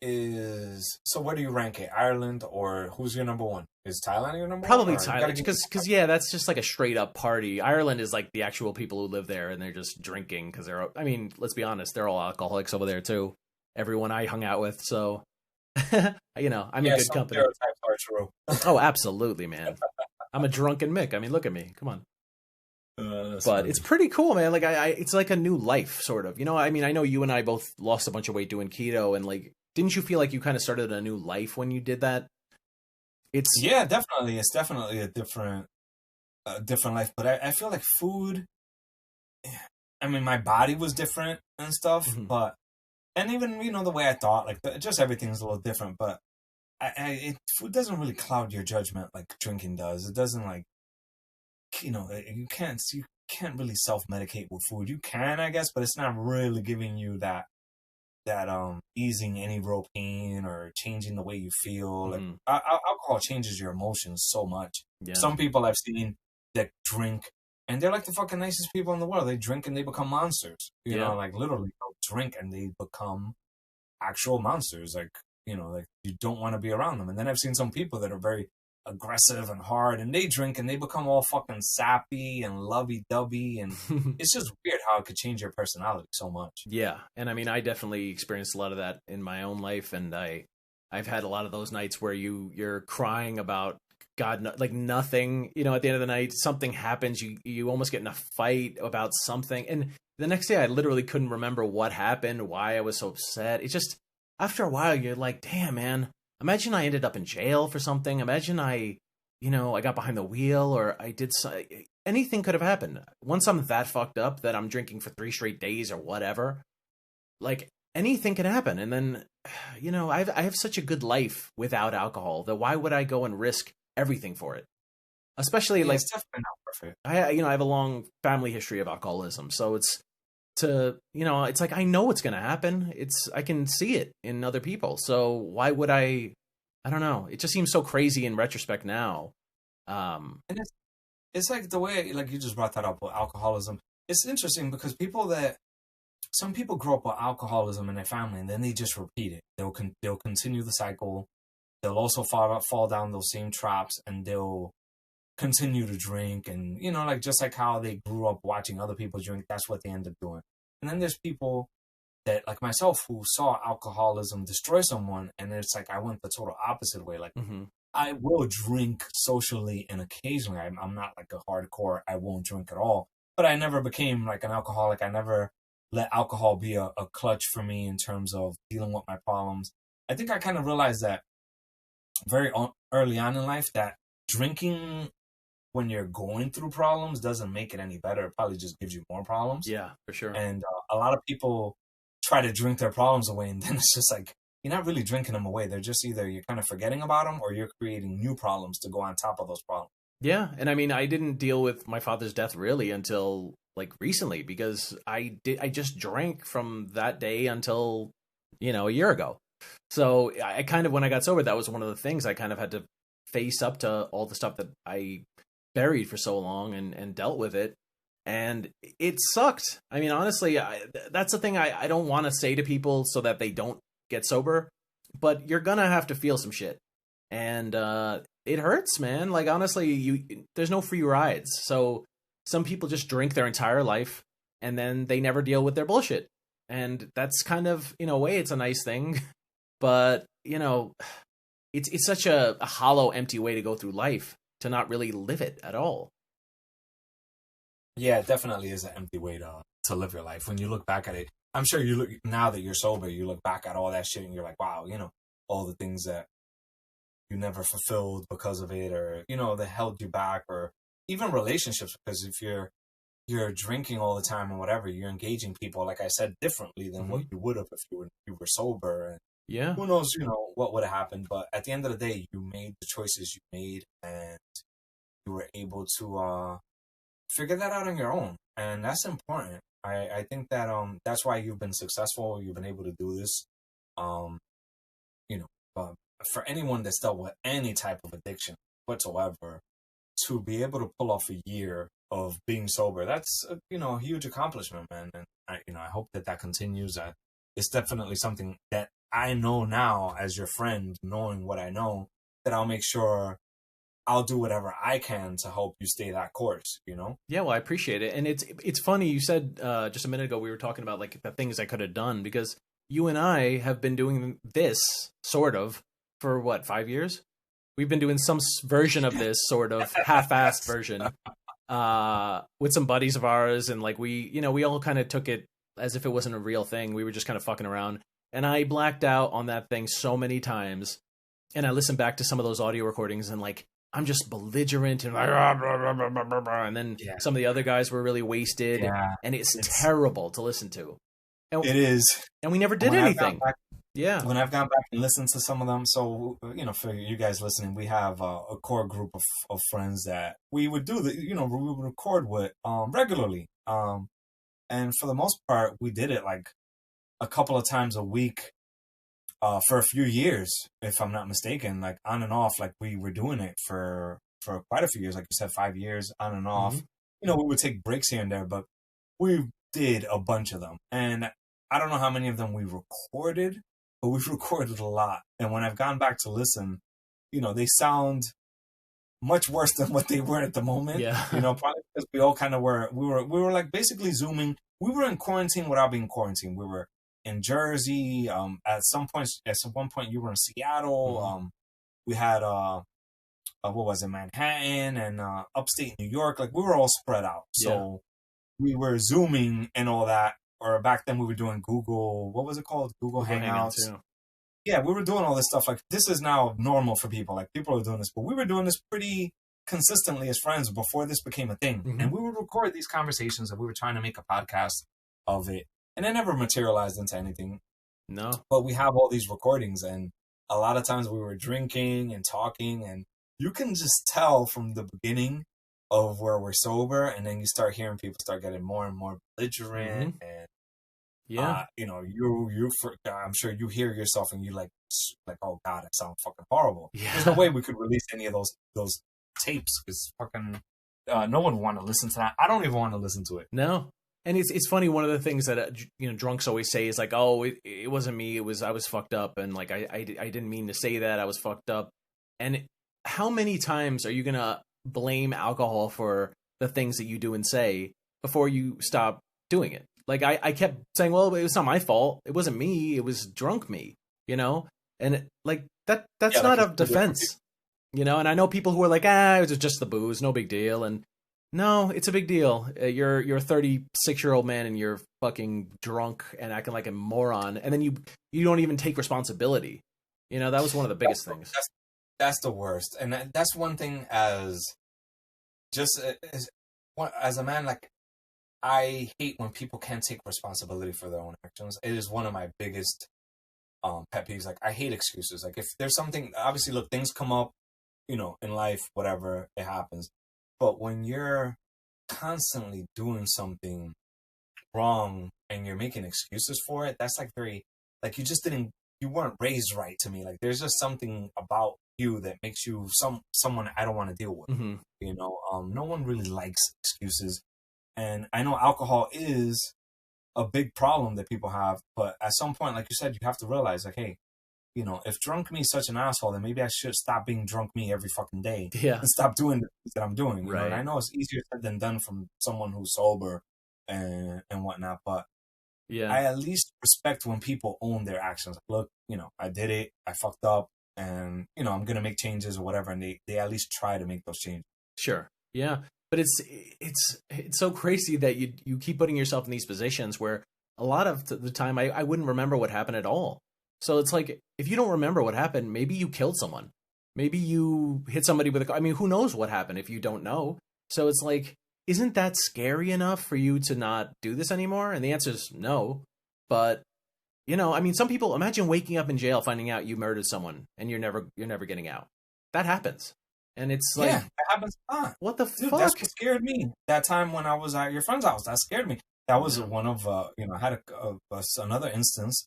is, so where do you rank it? Ireland, or who's your number one? Is Thailand your number Probably one? Probably Thailand, because yeah, that's just like a straight up party. Ireland is like the actual people who live there, and they're just drinking because they're. I mean, let's be honest, they're all alcoholics over there too. Everyone I hung out with, so you know, I'm in good company. Stereotypes are true. Oh, absolutely, man. I'm a drunken Mick. I mean, look at me. Come on. But funny. It's pretty cool, man. Like it's like a new life, sort of. You know, I mean, I know you and I both lost a bunch of weight doing keto, and like, didn't you feel like you kind of started a new life when you did that? Yeah, definitely. It's definitely a different life. But I feel like food. I mean, my body was different and stuff, but and even the way I thought, like just everything's a little different. But food doesn't really cloud your judgment like drinking does. It doesn't like, you can't really self-medicate with food. You can, I guess, but it's not really giving you that easing any real pain or changing the way you feel. Like alcohol changes your emotions so much. Yeah. Some people I've seen that drink and they're like the fucking nicest people in the world. They drink and they become monsters. You know, like literally they'll drink and they become actual monsters. Like, like you don't want to be around them. And then I've seen some people that are very aggressive and hard and they drink and they become all fucking sappy and lovey-dovey, and it's just weird how it could change your personality so much. Yeah, and I mean, I definitely experienced a lot of that in my own life, and I've had a lot of those nights where you're crying about like nothing. At the end of the night, something happens, you almost get in a fight about something, and the next day I literally couldn't remember what happened, why I was so upset. It's just, after a while, you're like, damn, man, imagine I ended up in jail for something. Imagine I got behind the wheel, or I did anything could have happened. Once I'm that fucked up that I'm drinking for 3 straight days or whatever, like anything can happen. And then, I have such a good life without alcohol that why would I go and risk everything for it? Especially like, it's definitely not perfect. I have a long family history of alcoholism, so it's like, I know it's going to happen. I can see it in other people. So why would I don't know. It just seems so crazy in retrospect now. And it's like the way, like you just brought that up with alcoholism. It's interesting because some people grow up with alcoholism in their family and then they just repeat it. They'll continue the cycle. They'll also fall down those same traps and they'll continue to drink, and like just like how they grew up watching other people drink, that's what they end up doing. And then there's people that, like myself, who saw alcoholism destroy someone, and it's like I went the total opposite way. Like I will drink socially and occasionally. I'm not like a hardcore, I won't drink at all, but I never became like an alcoholic. I never let alcohol be a clutch for me in terms of dealing with my problems. I think I kind of realized that very early on in life that drinking when you're going through problems doesn't make it any better. It probably just gives you more problems. Yeah, for sure. And a lot of people try to drink their problems away, and then it's just like, you're not really drinking them away. They're just either you're kind of forgetting about them or you're creating new problems to go on top of those problems. Yeah, and I mean, I didn't deal with my father's death really until like recently, because I just drank from that day until, a year ago. So I kind of, when I got sober, that was one of the things I kind of had to face up to, all the stuff that I buried for so long and dealt with it. And it sucked. I mean, honestly, that's the thing I don't want to say to people so that they don't get sober, but you're going to have to feel some shit. And it hurts, man. Like, honestly, there's no free rides. So some people just drink their entire life and then they never deal with their bullshit. And that's kind of, in a way, it's a nice thing. But, it's such a hollow, empty way to go through life, to not really live it at all. Yeah, it definitely is an empty way to live your life. When you look back at it, I'm sure you look, now that you're sober, you look back at all that shit and you're like, wow, all the things that you never fulfilled because of it, or, that held you back, or even relationships, because if you're drinking all the time or whatever, you're engaging people, like I said, differently than what you would have if you were sober. And yeah, who knows, what would have happened. But at the end of the day, you made the choices you made, and you were able to figure that out on your own. And that's important. I think that that's why you've been successful. You've been able to do this. For anyone that's dealt with any type of addiction whatsoever, to be able to pull off a year of being sober, that's a huge accomplishment, man. And I hope that continues. It's definitely something that I know now, as your friend, knowing what I know, that I'll make sure I'll do whatever I can to help you stay that course, Yeah, well, I appreciate it. And it's funny, you said just a minute ago, we were talking about like the things I could have done, because you and I have been doing this sort of for what, 5 years? We've been doing some version of this sort of half-assed version with some buddies of ours. And like we all kind of took it as if it wasn't a real thing. We were just kind of fucking around. And I blacked out on that thing so many times. And I listened back to some of those audio recordings and like, I'm just belligerent and like, blah, blah, blah, blah, blah, blah. And then some of the other guys were really wasted. Yeah. And it's terrible to listen to. And, it is. And we never did anything. When I've gone back and listened to some of them, so, for you guys listening, we have a core group of friends that we would do we would record with regularly. And for the most part, we did it like a couple of times a week for a few years, if I'm not mistaken, like on and off. Like we were doing it for quite a few years, like you said, 5 years on and off. We would take breaks here and there, but we did a bunch of them. And I don't know how many of them we recorded, but we've recorded a lot. And when I've gone back to listen, they sound much worse than what they were at the moment. Yeah. Probably because we all kind of we were like basically Zooming. We were in quarantine without being quarantined. We were in Jersey. At one point you were in Seattle. We had what was it, Manhattan and upstate New York. Like we were all spread out. So we were Zooming and all that. Or back then we were doing Google, what was it called? Google Hangouts. Yeah, we were doing all this stuff. Like this is now normal for people. Like people are doing this, but we were doing this pretty consistently as friends before this became a thing. And we would record these conversations and we were trying to make a podcast of it. And it never materialized into anything. No. But we have all these recordings, and a lot of times we were drinking and talking, and you can just tell from the beginning of where we're sober, and then you start hearing people start getting more and more belligerent, and I'm sure you hear yourself and you like, oh God, I sound fucking horrible. Yeah. There's no way we could release any of those tapes, because fucking no one would want to listen to that. I don't even want to listen to it. No. And it's funny, one of the things that drunks always say is like, oh, it wasn't me, I was fucked up, and like I didn't mean to say that, I was fucked up. And how many times are you gonna blame alcohol for the things that you do and say before you stop doing it? Like I kept saying, well, it was not my fault, it wasn't me, it was drunk me, and that's not a defense, and I know people who are like, it was just the booze, no big deal. And no, it's a big deal. You're a 36-year-old man and you're fucking drunk and acting like a moron, and then you don't even take responsibility. That was one of the biggest things. That's the worst. And that's one thing, as just as a man, like, I hate when people can't take responsibility for their own actions. It is one of my biggest pet peeves. Like, I hate excuses. Like, if there's something, obviously, look, things come up, in life, whatever, it happens. But when you're constantly doing something wrong and you're making excuses for it, that's like very, like, you weren't raised right to me. Like, there's just something about you that makes you someone I don't want to deal with. Mm-hmm. No one really likes excuses. And I know alcohol is a big problem that people have, but at some point, like you said, you have to realize, like, hey, if drunk me is such an asshole, then maybe I should stop being drunk me every fucking day Yeah. and stop doing the things that I'm doing. Right. And I know it's easier said than done from someone who's sober and whatnot, but Yeah. I at least respect when people own their actions. Look, I did it, I fucked up, and I'm gonna make changes or whatever, and they at least try to make those changes. Sure. Yeah. But it's so crazy that you keep putting yourself in these positions where a lot of the time I wouldn't remember what happened at all. So it's like, if you don't remember what happened, maybe you killed someone. Maybe you hit somebody with a car. I mean, who knows what happened if you don't know? So it's like, isn't that scary enough for you to not do this anymore? And the answer is no. But, I mean, some people, imagine waking up in jail, finding out you murdered someone and you're never getting out. That happens. And it's like, yeah, that happens a lot. What the Dude, fuck? That's what scared me. That time when I was at your friend's house, that scared me. That was one of, I had another instance,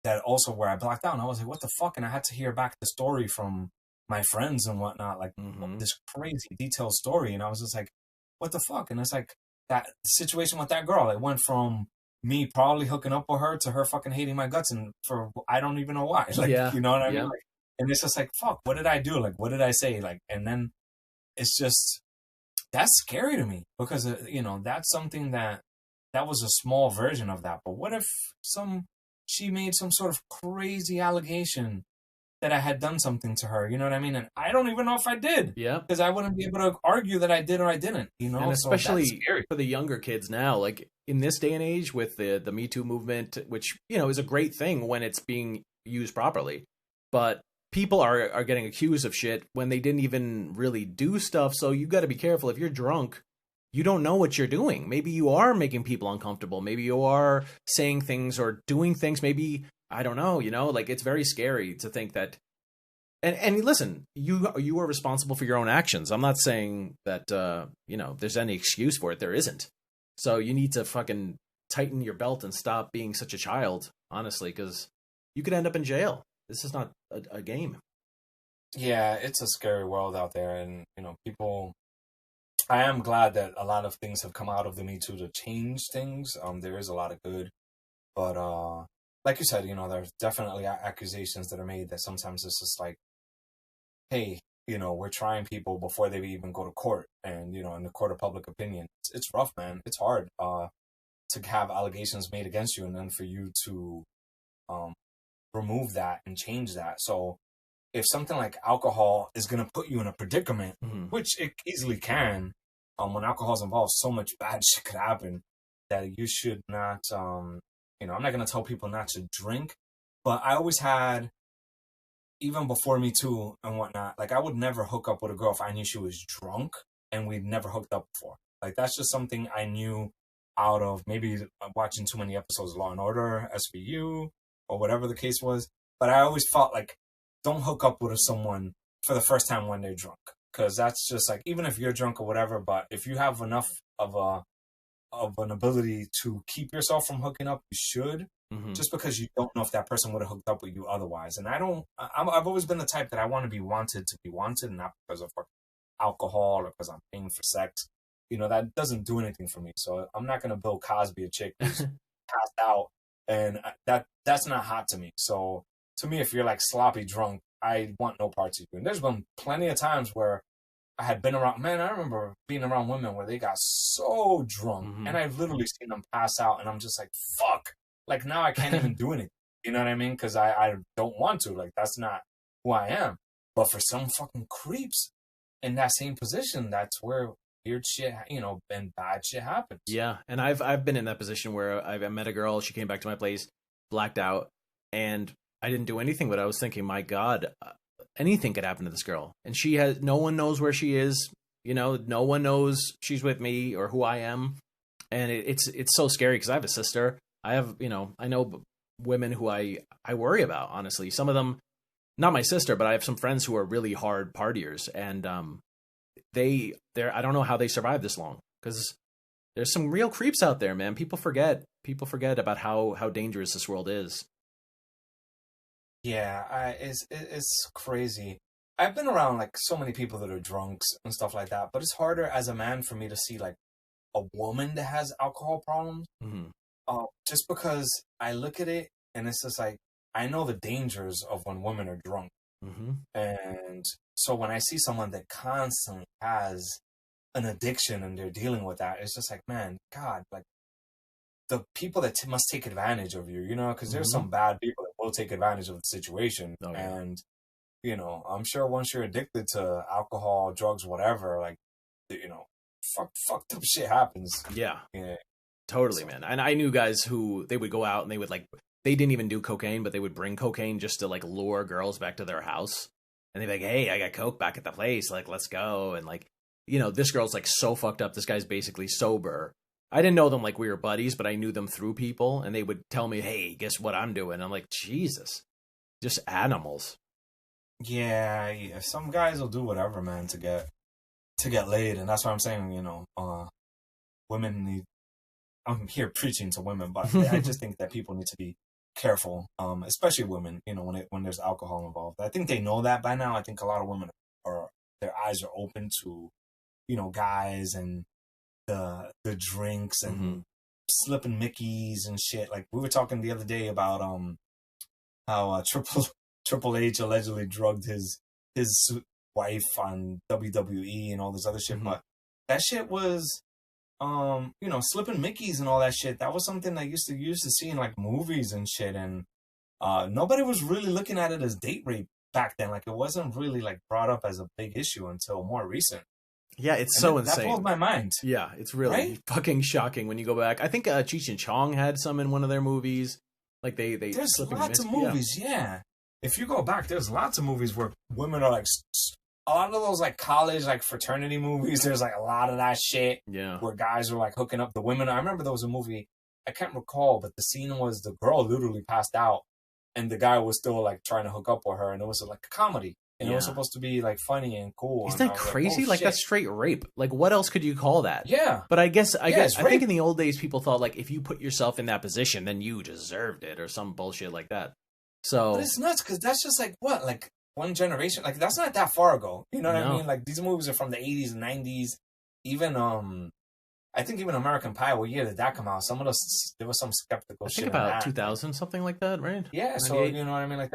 that also where I blacked out, and I was like, what the fuck? And I had to hear back the story from my friends and whatnot, like this crazy detailed story. And I was just like, what the fuck? And it's like that situation with that girl, it went from me probably hooking up with her to her fucking hating my guts, and for I don't even know why. Like, you know what I mean? Like, and it's just like, fuck, what did I do? Like, what did I say? Like, and then it's just, that's scary to me because, that's something that was a small version of that. But what if she made some sort of crazy allegation that I had done something to her, you know what I mean? And I don't even know if I did. Yeah. Because I wouldn't be able to argue that I did or I didn't, And especially for the younger kids now, like in this day and age with the Me Too movement, which, is a great thing when it's being used properly. But people are getting accused of shit when they didn't even really do stuff. So you got to be careful. If you're drunk, you don't know what you're doing. Maybe you are making people uncomfortable. Maybe you are saying things or doing things. Maybe, I don't know, like it's very scary to think that. And listen, you are responsible for your own actions. I'm not saying that, there's any excuse for it. There isn't. So you need to fucking tighten your belt and stop being such a child, honestly, because you could end up in jail. This is not a game. Yeah, it's a scary world out there. And, people, I am glad that a lot of things have come out of the Me Too to change things. There is a lot of good. But like you said, there's definitely accusations that are made that sometimes it's just like, hey, we're trying people before they even go to court. And, in the court of public opinion, it's rough, man. It's hard to have allegations made against you and then for you to remove that and change that. So if something like alcohol is going to put you in a predicament, which it easily can, when alcohol is involved, so much bad shit could happen that you should not, I'm not going to tell people not to drink, but I always had, even before Me Too and whatnot, like I would never hook up with a girl if I knew she was drunk and we'd never hooked up before. Like that's just something I knew out of maybe watching too many episodes of Law and Order, SVU, or whatever the case was. But I always felt like, don't hook up with someone for the first time when they're drunk. Because that's just like, even if you're drunk or whatever, but if you have enough of an ability to keep yourself from hooking up, you should. Just because you don't know if that person would have hooked up with you otherwise. And I've always been the type that I want to be wanted, not because of alcohol or because I'm paying for sex. That doesn't do anything for me. So I'm not going to Bill Cosby a chick who's passed out. And that's not hot to me. So to me, if you're like sloppy drunk, I want no parts of you. And there's been plenty of times where I had been around, man, I remember being around women where they got so drunk and I've literally seen them pass out and I'm just like, fuck. Like now I can't even do anything. You know what I mean? Because I don't want to. Like that's not who I am. But for some fucking creeps in that same position, that's where weird shit, and bad shit happens. Yeah, and I've been in that position where I met a girl. She came back to my place, blacked out, and I didn't do anything. But I was thinking, my God, anything could happen to this girl, and no one knows where she is. You know, no one knows she's with me or who I am. And it's so scary because I have a sister. I have, you know, I know women who I worry about, honestly. Some of them, not my sister, but I have some friends who are really hard partiers, and they're I don't know how they survive this long, because there's some real creeps out there, man. People forget about how dangerous this world is. Yeah, it's crazy. I've been around like so many people that are drunks and stuff like that, but it's harder as a man for me to see like a woman that has alcohol problems. Mm-hmm. Just because I look at it and it's just like I know the dangers of when women are drunk, Mm-hmm. and so when I see someone that constantly has an addiction and they're dealing with that, it's just like, man, God, like the people that must take advantage of you, you know, because there's Mm-hmm. some bad people that will take advantage of the situation, Oh, yeah. and you know, I'm sure once you're addicted to alcohol, drugs, whatever, like, you know, fucked up shit happens. Yeah. Yeah. Totally, So, man. And I knew guys who they would go out and they would like, they didn't even do cocaine, but they would bring cocaine just to like lure girls back to their house. And they'd be like, hey, I got coke back at the place. Like, let's go. And like, you know, this girl's like so fucked up. This guy's basically sober. I didn't know them like we were buddies, but I knew them through people. And they would tell me, hey, guess what I'm doing? I'm like, Jesus, just animals. yeah, some guys will do whatever, man, to get laid, and that's what I'm saying. You know, women need. I'm here preaching to women, but I just think that people need to be careful, especially women. You know, when there's alcohol involved. I think they know that by now. I think a lot of women are their eyes are open to, you know, guys and the drinks and Mm-hmm. slipping Mickeys and shit. Like we were talking the other day about how Triple H allegedly drugged his wife on WWE and all this other shit, Mm-hmm. but that shit was you know, slipping Mickeys and all that shit. That was something that used to see in like movies and shit, and nobody was really looking at it as date rape back then. Like it wasn't really like brought up as a big issue until more recent. Yeah, it's And so that blows insane. my mind. Yeah, it's really Right? fucking shocking when you go back. I think Cheech and Chong had some in one of their movies. Like they There's slipping lots of yeah. movies, yeah. If you go back, there's lots of movies where women are like a lot of those like college like fraternity movies. There's like a lot of that shit Yeah. where guys were like hooking up the women. I remember there was a movie, I can't recall, but the scene was the girl literally passed out and the guy was still like trying to hook up with her, and it was like a comedy. And it was Yeah. supposed to be like funny and cool. Isn't And I that was crazy? oh, Like shit. that's straight rape. Like what else could you call that? Yeah. But I guess Yeah, it's I think rape. in the old days people thought like if you put yourself in that position then you deserved it or some bullshit like that. So But it's nuts because that's just like what? Like one generation? Like that's not that far ago. You know what I No. mean? Like these movies are from the 80s and 90s. Even I think even American Pie, what year did that come out? Some of those there was some skeptical I shit think on about that. 2000 something like that, right? Yeah, so 98? you know what I mean? Like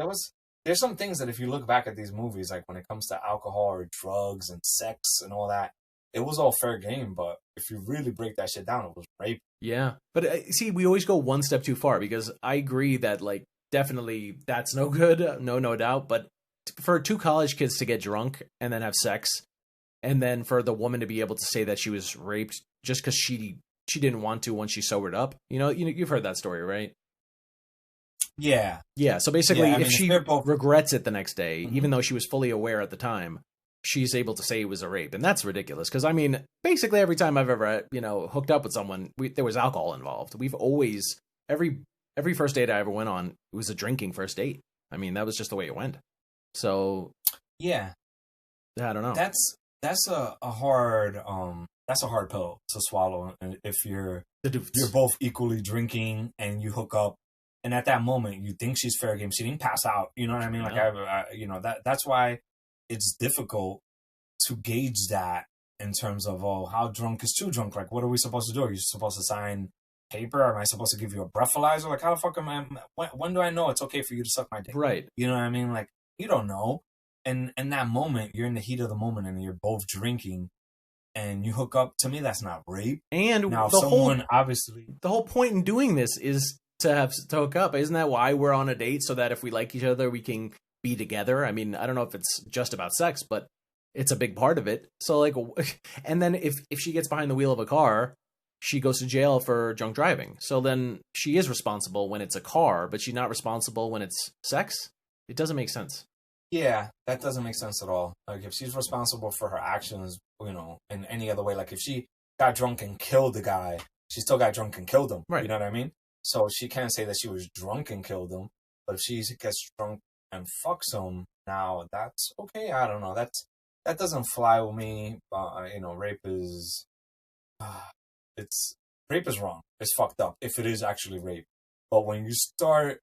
there's some things that if you look back at these movies, like when it comes to alcohol or drugs and sex and all that, it was all fair game. But if you really break that shit down, it was rape. Yeah. But see, we always go one step too far because I agree that like definitely that's no good, no doubt, but for two college kids to get drunk and then have sex and then for the woman to be able to say that she was raped just cuz she didn't want to once she sobered up. You know, you've heard that story, right? Yeah. Yeah, so basically Yeah, I if mean, she they're both- regrets it the next day, Mhm. even though she was fully aware at the time, she's able to say it was a rape. And that's ridiculous because I mean, basically every time I've ever, you know, hooked up with someone, there was alcohol involved. We've always every first date I ever went on, it was a drinking first date. I mean, that was just the way it went. So, Yeah. I don't know. That's a hard pill to swallow if you're both equally drinking and you hook up, and at that moment you think she's fair game, she didn't pass out, you know what I mean? Like Yeah. you know, that's why it's difficult to gauge that in terms of how drunk is too drunk. Like what are we supposed to do? Are you supposed to sign paper? Am I supposed to give you a breathalyzer? Like how the fuck am I, when do I know it's okay for you to suck my dick? Right. You know what I mean? Like you don't know. And in that moment, you're in the heat of the moment and you're both drinking and you hook up. To me, that's not rape. And Now, if the someone obviously... whole point in doing this is to hook up. Isn't that why we're on a date? So that if we like each other, we can be together. I mean, I don't know if it's just about sex, but it's a big part of it. So like, and then if she gets behind the wheel of a car, she goes to jail for drunk driving. So then she is responsible when it's a car, but she's not responsible when it's sex. It doesn't make sense. Yeah, that doesn't make sense at all. Like if she's responsible for her actions, in any other way, like if she got drunk and killed the guy, she still got drunk and killed him. You Right. know what I mean? So she can't say that she was drunk and killed him. But if she gets drunk and fucks him, now that's okay. I don't know. That doesn't fly with me. Rape is it's rape is wrong. It's fucked up if it is actually rape. But when you start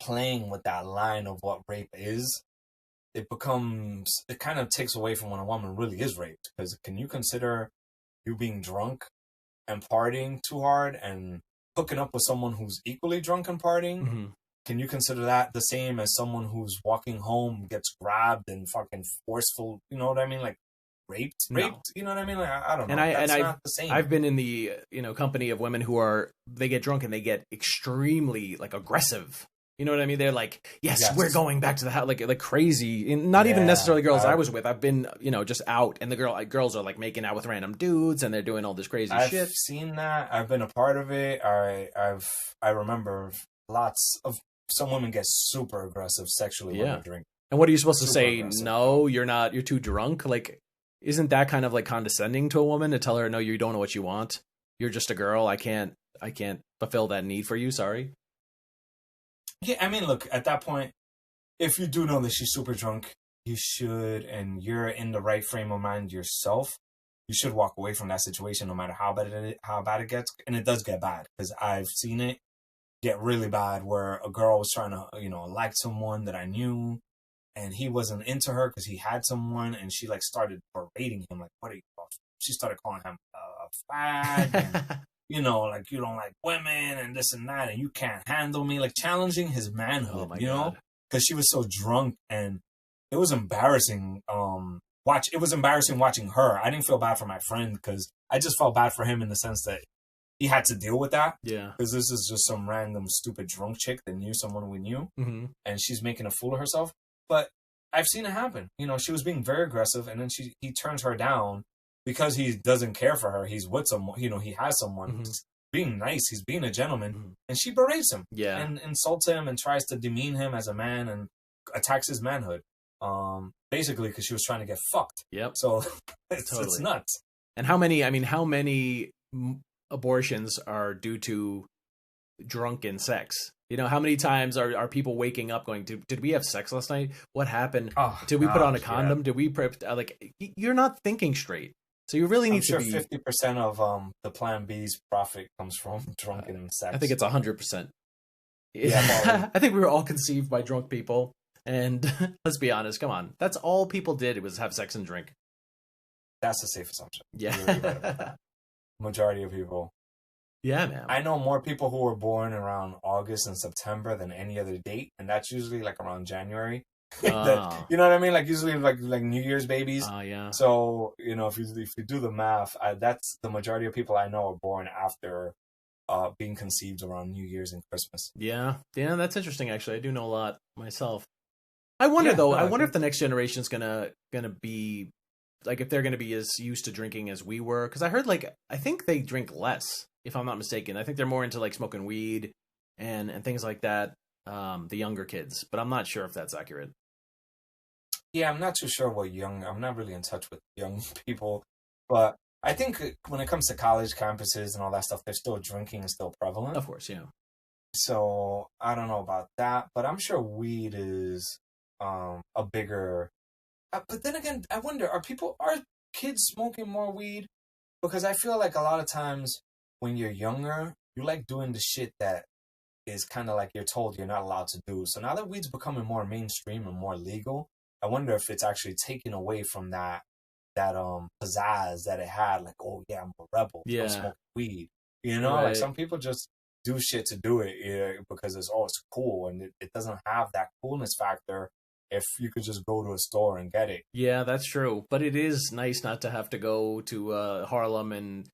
playing with that line of what rape is, it kind of takes away from when a woman really is raped. Because can you consider you being drunk and partying too hard and hooking up with someone who's equally drunk and partying? Mm-hmm. Can you consider that the same as someone who's walking home, gets grabbed and fucking forceful? You know what I mean? Like raped? No. You know what I mean? Like, I don't know. That's not the same. I've been in the company of women who they get drunk and they get extremely like aggressive. You know what I mean? They're like, yes, we're going back to the house, like crazy. And not even necessarily girls I was with. I've been, just out, and the girls are like making out with random dudes, and they're doing all this crazy shit. I've seen that. I've been a part of it. I remember lots of some women get super aggressive sexually when they drink. And what are you supposed to say? Aggressive. No, you're not. You're too drunk. Like, isn't that kind of like condescending to a woman to tell her, no, you don't know what you want. You're just a girl. I can't fulfill that need for you. Sorry. Yeah, I mean, look, at that point, if you do know that she's super drunk, you should, and you're in the right frame of mind yourself, you should walk away from that situation no matter how bad it gets. And it does get bad, because I've seen it get really bad where a girl was trying to, like someone that I knew, and he wasn't into her because he had someone, and she like started berating him, like, what are you talking? She started calling him a fag, and like you don't like women and this and that, and you can't handle me, like challenging his manhood, God. because she was so drunk, and it was embarrassing. It was embarrassing watching her. I didn't feel bad for my friend because I just felt bad for him in the sense that he had to deal with that. Yeah. Because this is just some random stupid drunk chick that knew someone we knew, and she's making a fool of herself. But I've seen it happen. She was being very aggressive, and then he turns her down. Because he doesn't care for her, he's with someone, he has someone. He's being nice, he's being a gentleman, and she berates him, and insults him, and tries to demean him as a man, and attacks his manhood. Basically, because she was trying to get fucked. Yep. So it's nuts. And how many abortions are due to drunken sex? How many times are people waking up going, did we have sex last night? What happened? Did we put on a condom? Yeah. Did we prep? You're not thinking straight. So you really need to be. 50% of the Plan B's profit comes from drunken sex. I think it's 100%. Yeah, I think we were all conceived by drunk people, and let's be honest. Come on, that's all people did. It was have sex and drink. That's a safe assumption. Yeah, you're right about that. Majority of people. Yeah, man. I know more people who were born around August and September than any other date, and that's usually like around January. You know what I mean? Like usually like New Year's babies. Yeah. So if you do the math, that's the majority of people I know are born after being conceived around New Year's and Christmas. Yeah, that's interesting. Actually, I do know a lot myself. I wonder though. I wonder if the next generation is gonna be like if they're gonna be as used to drinking as we were. Because I heard I think they drink less, if I'm not mistaken. I think they're more into like smoking weed and things like that. The younger kids, but I'm not sure if that's accurate. Yeah, I'm not too sure I'm not really in touch with young people, but I think when it comes to college campuses and all that stuff, they're still drinking is still prevalent. Of course, yeah. So I don't know about that, but I'm sure weed is a bigger. But then again, I wonder, are kids smoking more weed? Because I feel like a lot of times when you're younger, you like doing the shit that is kind of like you're told you're not allowed to do. So now that weed's becoming more mainstream and more legal, I wonder if it's actually taken away from that pizzazz that it had. Like, oh yeah, I'm a rebel. Yeah. I'm smoking weed. Like some people just do shit to do it because it's cool, and it doesn't have that coolness factor if you could just go to a store and get it. Yeah, that's true. But it is nice not to have to go to Harlem and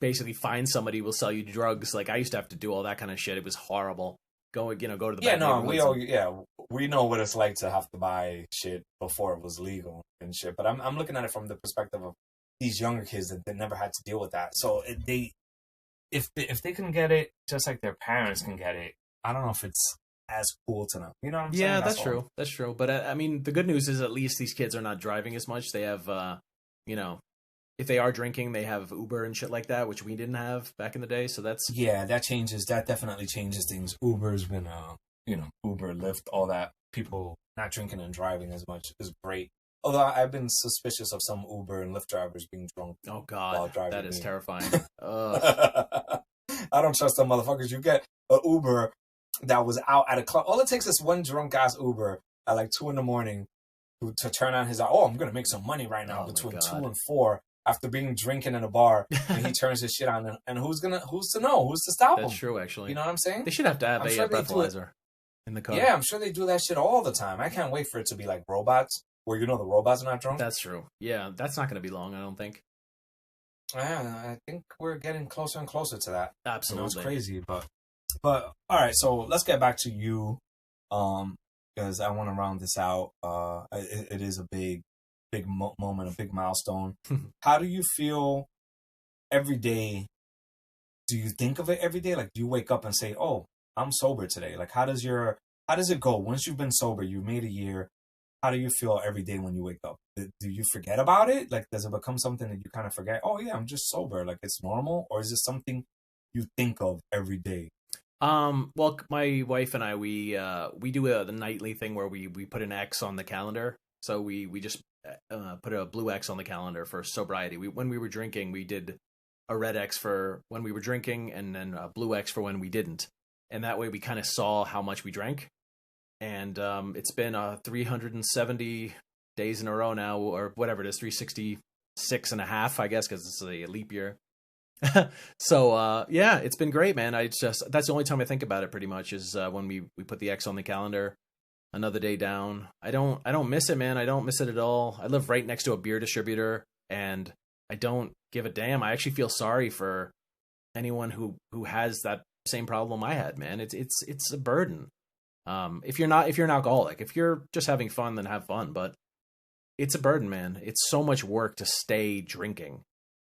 basically find somebody who will sell you drugs. Like I used to have to do all that kind of shit. It was horrible. Go to the we know what it's like to have to buy shit before it was legal and shit. But I'm looking at it from the perspective of these younger kids that never had to deal with that. So if they can get it just like their parents can get it, I don't know if it's as cool to them. You know what I'm saying? Yeah, that's true. That's true. But I mean, the good news is at least these kids are not driving as much. They have, you know, if they are drinking, they have Uber and shit like that, which we didn't have back in the day. So that's that changes. That definitely changes things. Uber's been, Uber, Lyft, all that. People not drinking and driving as much is great. Although I've been suspicious of some Uber and Lyft drivers being drunk. Oh God, that is terrifying. I don't trust them motherfuckers. You get an Uber that was out at a club. All it takes is one drunk ass Uber at like 2 a.m. to turn on his, I'm going to make some money right now between 2 and 4 after being drinking in a bar, and he turns his shit on. And who's to know? Who's to stop him? That's true, actually. You know what I'm saying? They should have to have a breathalyzer in the car. Yeah, I'm sure they do that shit all the time. I can't wait for it to be like robots, where the robots are not drunk. That's true. Yeah, that's not going to be long, I don't think. I think we're getting closer and closer to that. Absolutely. It's crazy, but all right. So let's get back to you, because I want to round this out. It is a big moment, a big milestone. How do you feel every day? Do you think of it every day? Like, do you wake up and say, "Oh, I'm sober today"? Like, how does it go once you've been sober? You made a year. How do you feel every day when you wake up? Do you forget about it? Like, does it become something that you kind of forget? Oh yeah, I'm just sober. Like, it's normal, or is it something you think of every day? Well, my wife and I, we do the nightly thing where we put an X on the calendar. So we just put a blue X on the calendar for sobriety. When we were drinking, we did a red X for when we were drinking, and then a blue X for when we didn't. And that way we kind of saw how much we drank. And it's been 370 days in a row now, or whatever it is, 366 and a half, I guess, because it's a leap year. So yeah, it's been great, man. That's the only time I think about it pretty much is when we put the X on the calendar. Another day down. I don't miss it, man. I don't miss it at all. I live right next to a beer distributor, and I don't give a damn. I actually feel sorry for anyone who has that same problem I had, man. It's a burden. If you're an alcoholic, if you're just having fun, then have fun. But it's a burden, man. It's so much work to stay drinking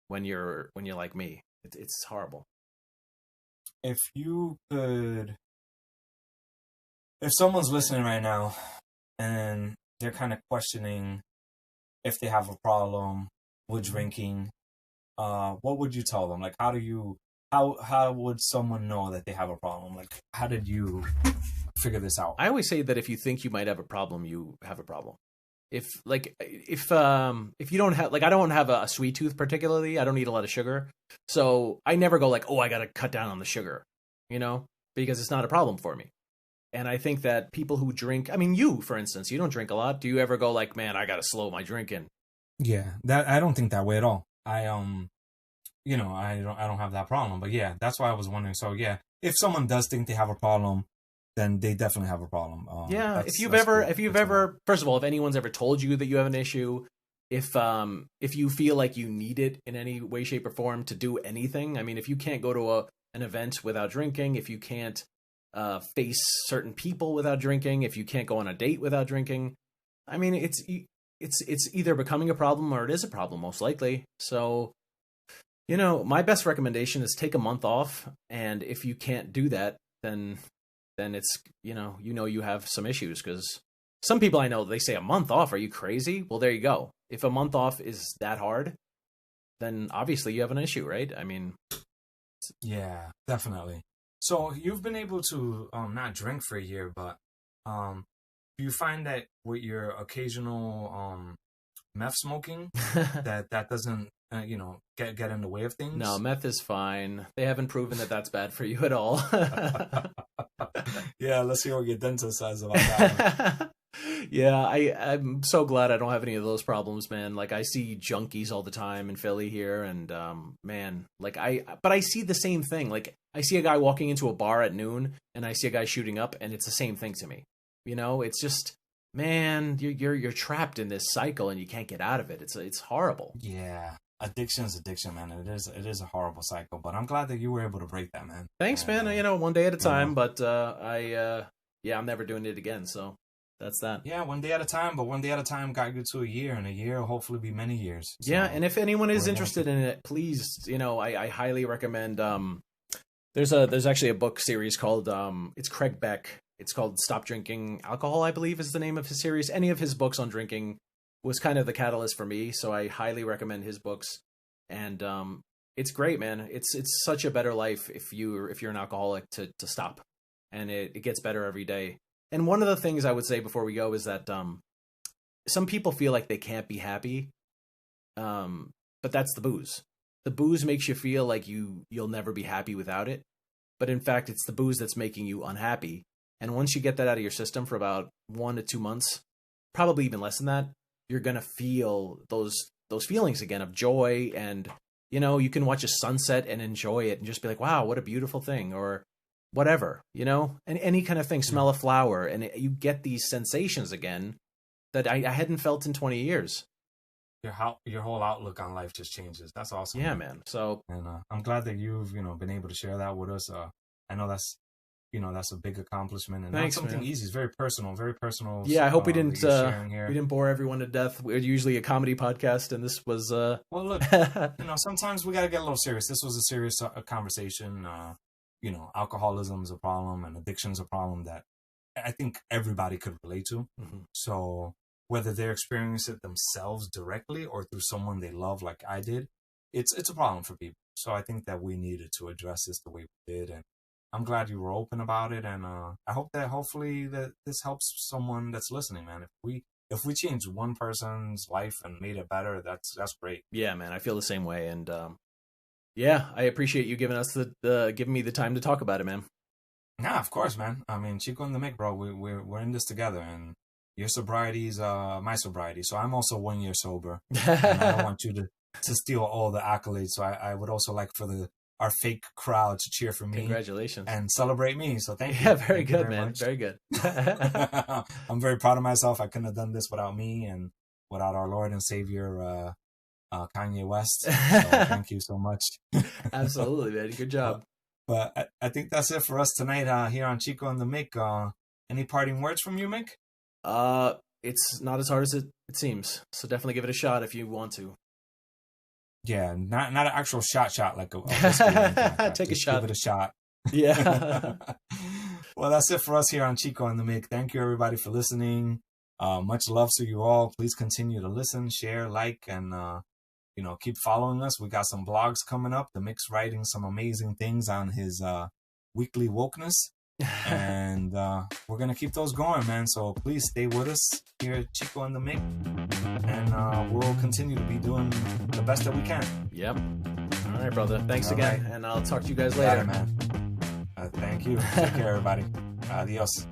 when you're like me. It's horrible. If someone's listening right now and they're kind of questioning if they have a problem with drinking, what would you tell them? Like, how would someone know that they have a problem? Like, how did you figure this out? I always say that if you think you might have a problem, you have a problem. If you don't have, like, I don't have a sweet tooth particularly. I don't eat a lot of sugar. So I never go like, oh, I got to cut down on the sugar, because it's not a problem for me. And I think that people who drink, I mean, you, for instance, you don't drink a lot. Do you ever go like, man, I got to slow my drinking? Yeah, I don't think that way at all. I don't have that problem. But yeah, that's why I was wondering. So yeah, if someone does think they have a problem, then they definitely have a problem. If you've ever, first of all, if anyone's ever told you that you have an issue, if you feel like you need it in any way, shape, or form to do anything, I mean, if you can't go to an event without drinking, if you can't face certain people without drinking, if you can't go on a date without drinking, I mean, it's either becoming a problem or it is a problem, most likely. So, my best recommendation is take a month off, and if you can't do that, then it's you have some issues, because some people I know, they say a month off, are you crazy? Well, there you go. If a month off is that hard, then obviously you have an issue, right? I mean, yeah, definitely. So you've been able to not drink for a year, but do you find that with your occasional meth smoking that doesn't get in the way of things? No, meth is fine. They haven't proven that that's bad for you at all. Yeah, let's see what your dentist says about that. Yeah, I'm so glad I don't have any of those problems, man. Like, I see junkies all the time in Philly here, and man, like but I see the same thing. Like, I see a guy walking into a bar at noon, and I see a guy shooting up, and it's the same thing to me. It's just, man, you're trapped in this cycle, and you can't get out of it. It's horrible. Yeah. Addiction's addiction, man. It is a horrible cycle, but I'm glad that you were able to break that, man. Thanks, man. One day at a time, but I'm never doing it again, so that's that. Yeah, one day at a time, but one day at a time got you to a year, and a year will hopefully be many years. So, yeah, and if anyone is interested in it, please, I highly recommend, there's actually a book series called, it's Craig Beck. It's called Stop Drinking Alcohol, I believe is the name of his series. Any of his books on drinking was kind of the catalyst for me, so I highly recommend his books. And it's great, man. It's such a better life if you're an alcoholic to stop, and it gets better every day. And one of the things I would say before we go is that some people feel like they can't be happy, but that's the booze. The booze makes you feel like you'll never be happy without it, but in fact, it's the booze that's making you unhappy. And once you get that out of your system for about 1 to 2 months, probably even less than that, you're gonna feel those feelings again of joy. And you can watch a sunset and enjoy it and just be like, wow, what a beautiful thing, or whatever, and any kind of thing. Smell a flower, and you get these sensations again that I hadn't felt in 20 years. Your whole outlook on life just changes. That's awesome. Yeah, man. So, and I'm glad that you've been able to share that with us. I know that's that's a big accomplishment, and thanks, not something man. easy. It's very personal. Yeah, I hope we didn't we didn't bore everyone to death. We're usually a comedy podcast, and this was well, look, sometimes we got to get a little serious. This was a serious conversation. Alcoholism is a problem, and addiction is a problem that I think everybody could relate to. Mm-hmm. So whether they're experiencing it themselves directly or through someone they love, like I did, it's a problem for people. So I think that we needed to address this the way we did, and I'm glad you were open about it. And I hope that hopefully that this helps someone that's listening, man. If we change one person's life and made it better, that's great. Yeah, man, I feel the same way, and yeah, I appreciate you giving us giving me the time to talk about it, man. Nah, of course, man. I mean, Chico and the Mick, bro, we're in this together, and your sobriety is my sobriety. So I'm also 1 year sober. And I don't want you to steal all the accolades. So I would also like for our fake crowd to cheer for me. Congratulations. And celebrate me. So thank you. Yeah, very good, man. Much. Very good. I'm very proud of myself. I couldn't have done this without me and without our Lord and Savior, Kanye West. So thank you so much. Absolutely, man. Good job. But I think that's it for us tonight here on Chico and the Mick. Any parting words from you, Mick? It's not as hard as it seems. So definitely give it a shot if you want to. Yeah, not an actual shot like a whiskey or anything like that. Take Just a shot. give it a shot. Yeah. Well, that's it for us here on Chico and the Mick. Thank you, everybody, for listening. Much love to you all. Please continue to listen, share, like, and keep following us. We got some blogs coming up. The Mick's writing some amazing things on his weekly wokeness. And we're gonna keep those going, man. So please stay with us here at Chico and the Mick, and we'll continue to be doing the best that we can. Yep. All right, brother. Thanks all again, right. and I'll talk to you guys later, man. Thank you. Take care, everybody. Adios.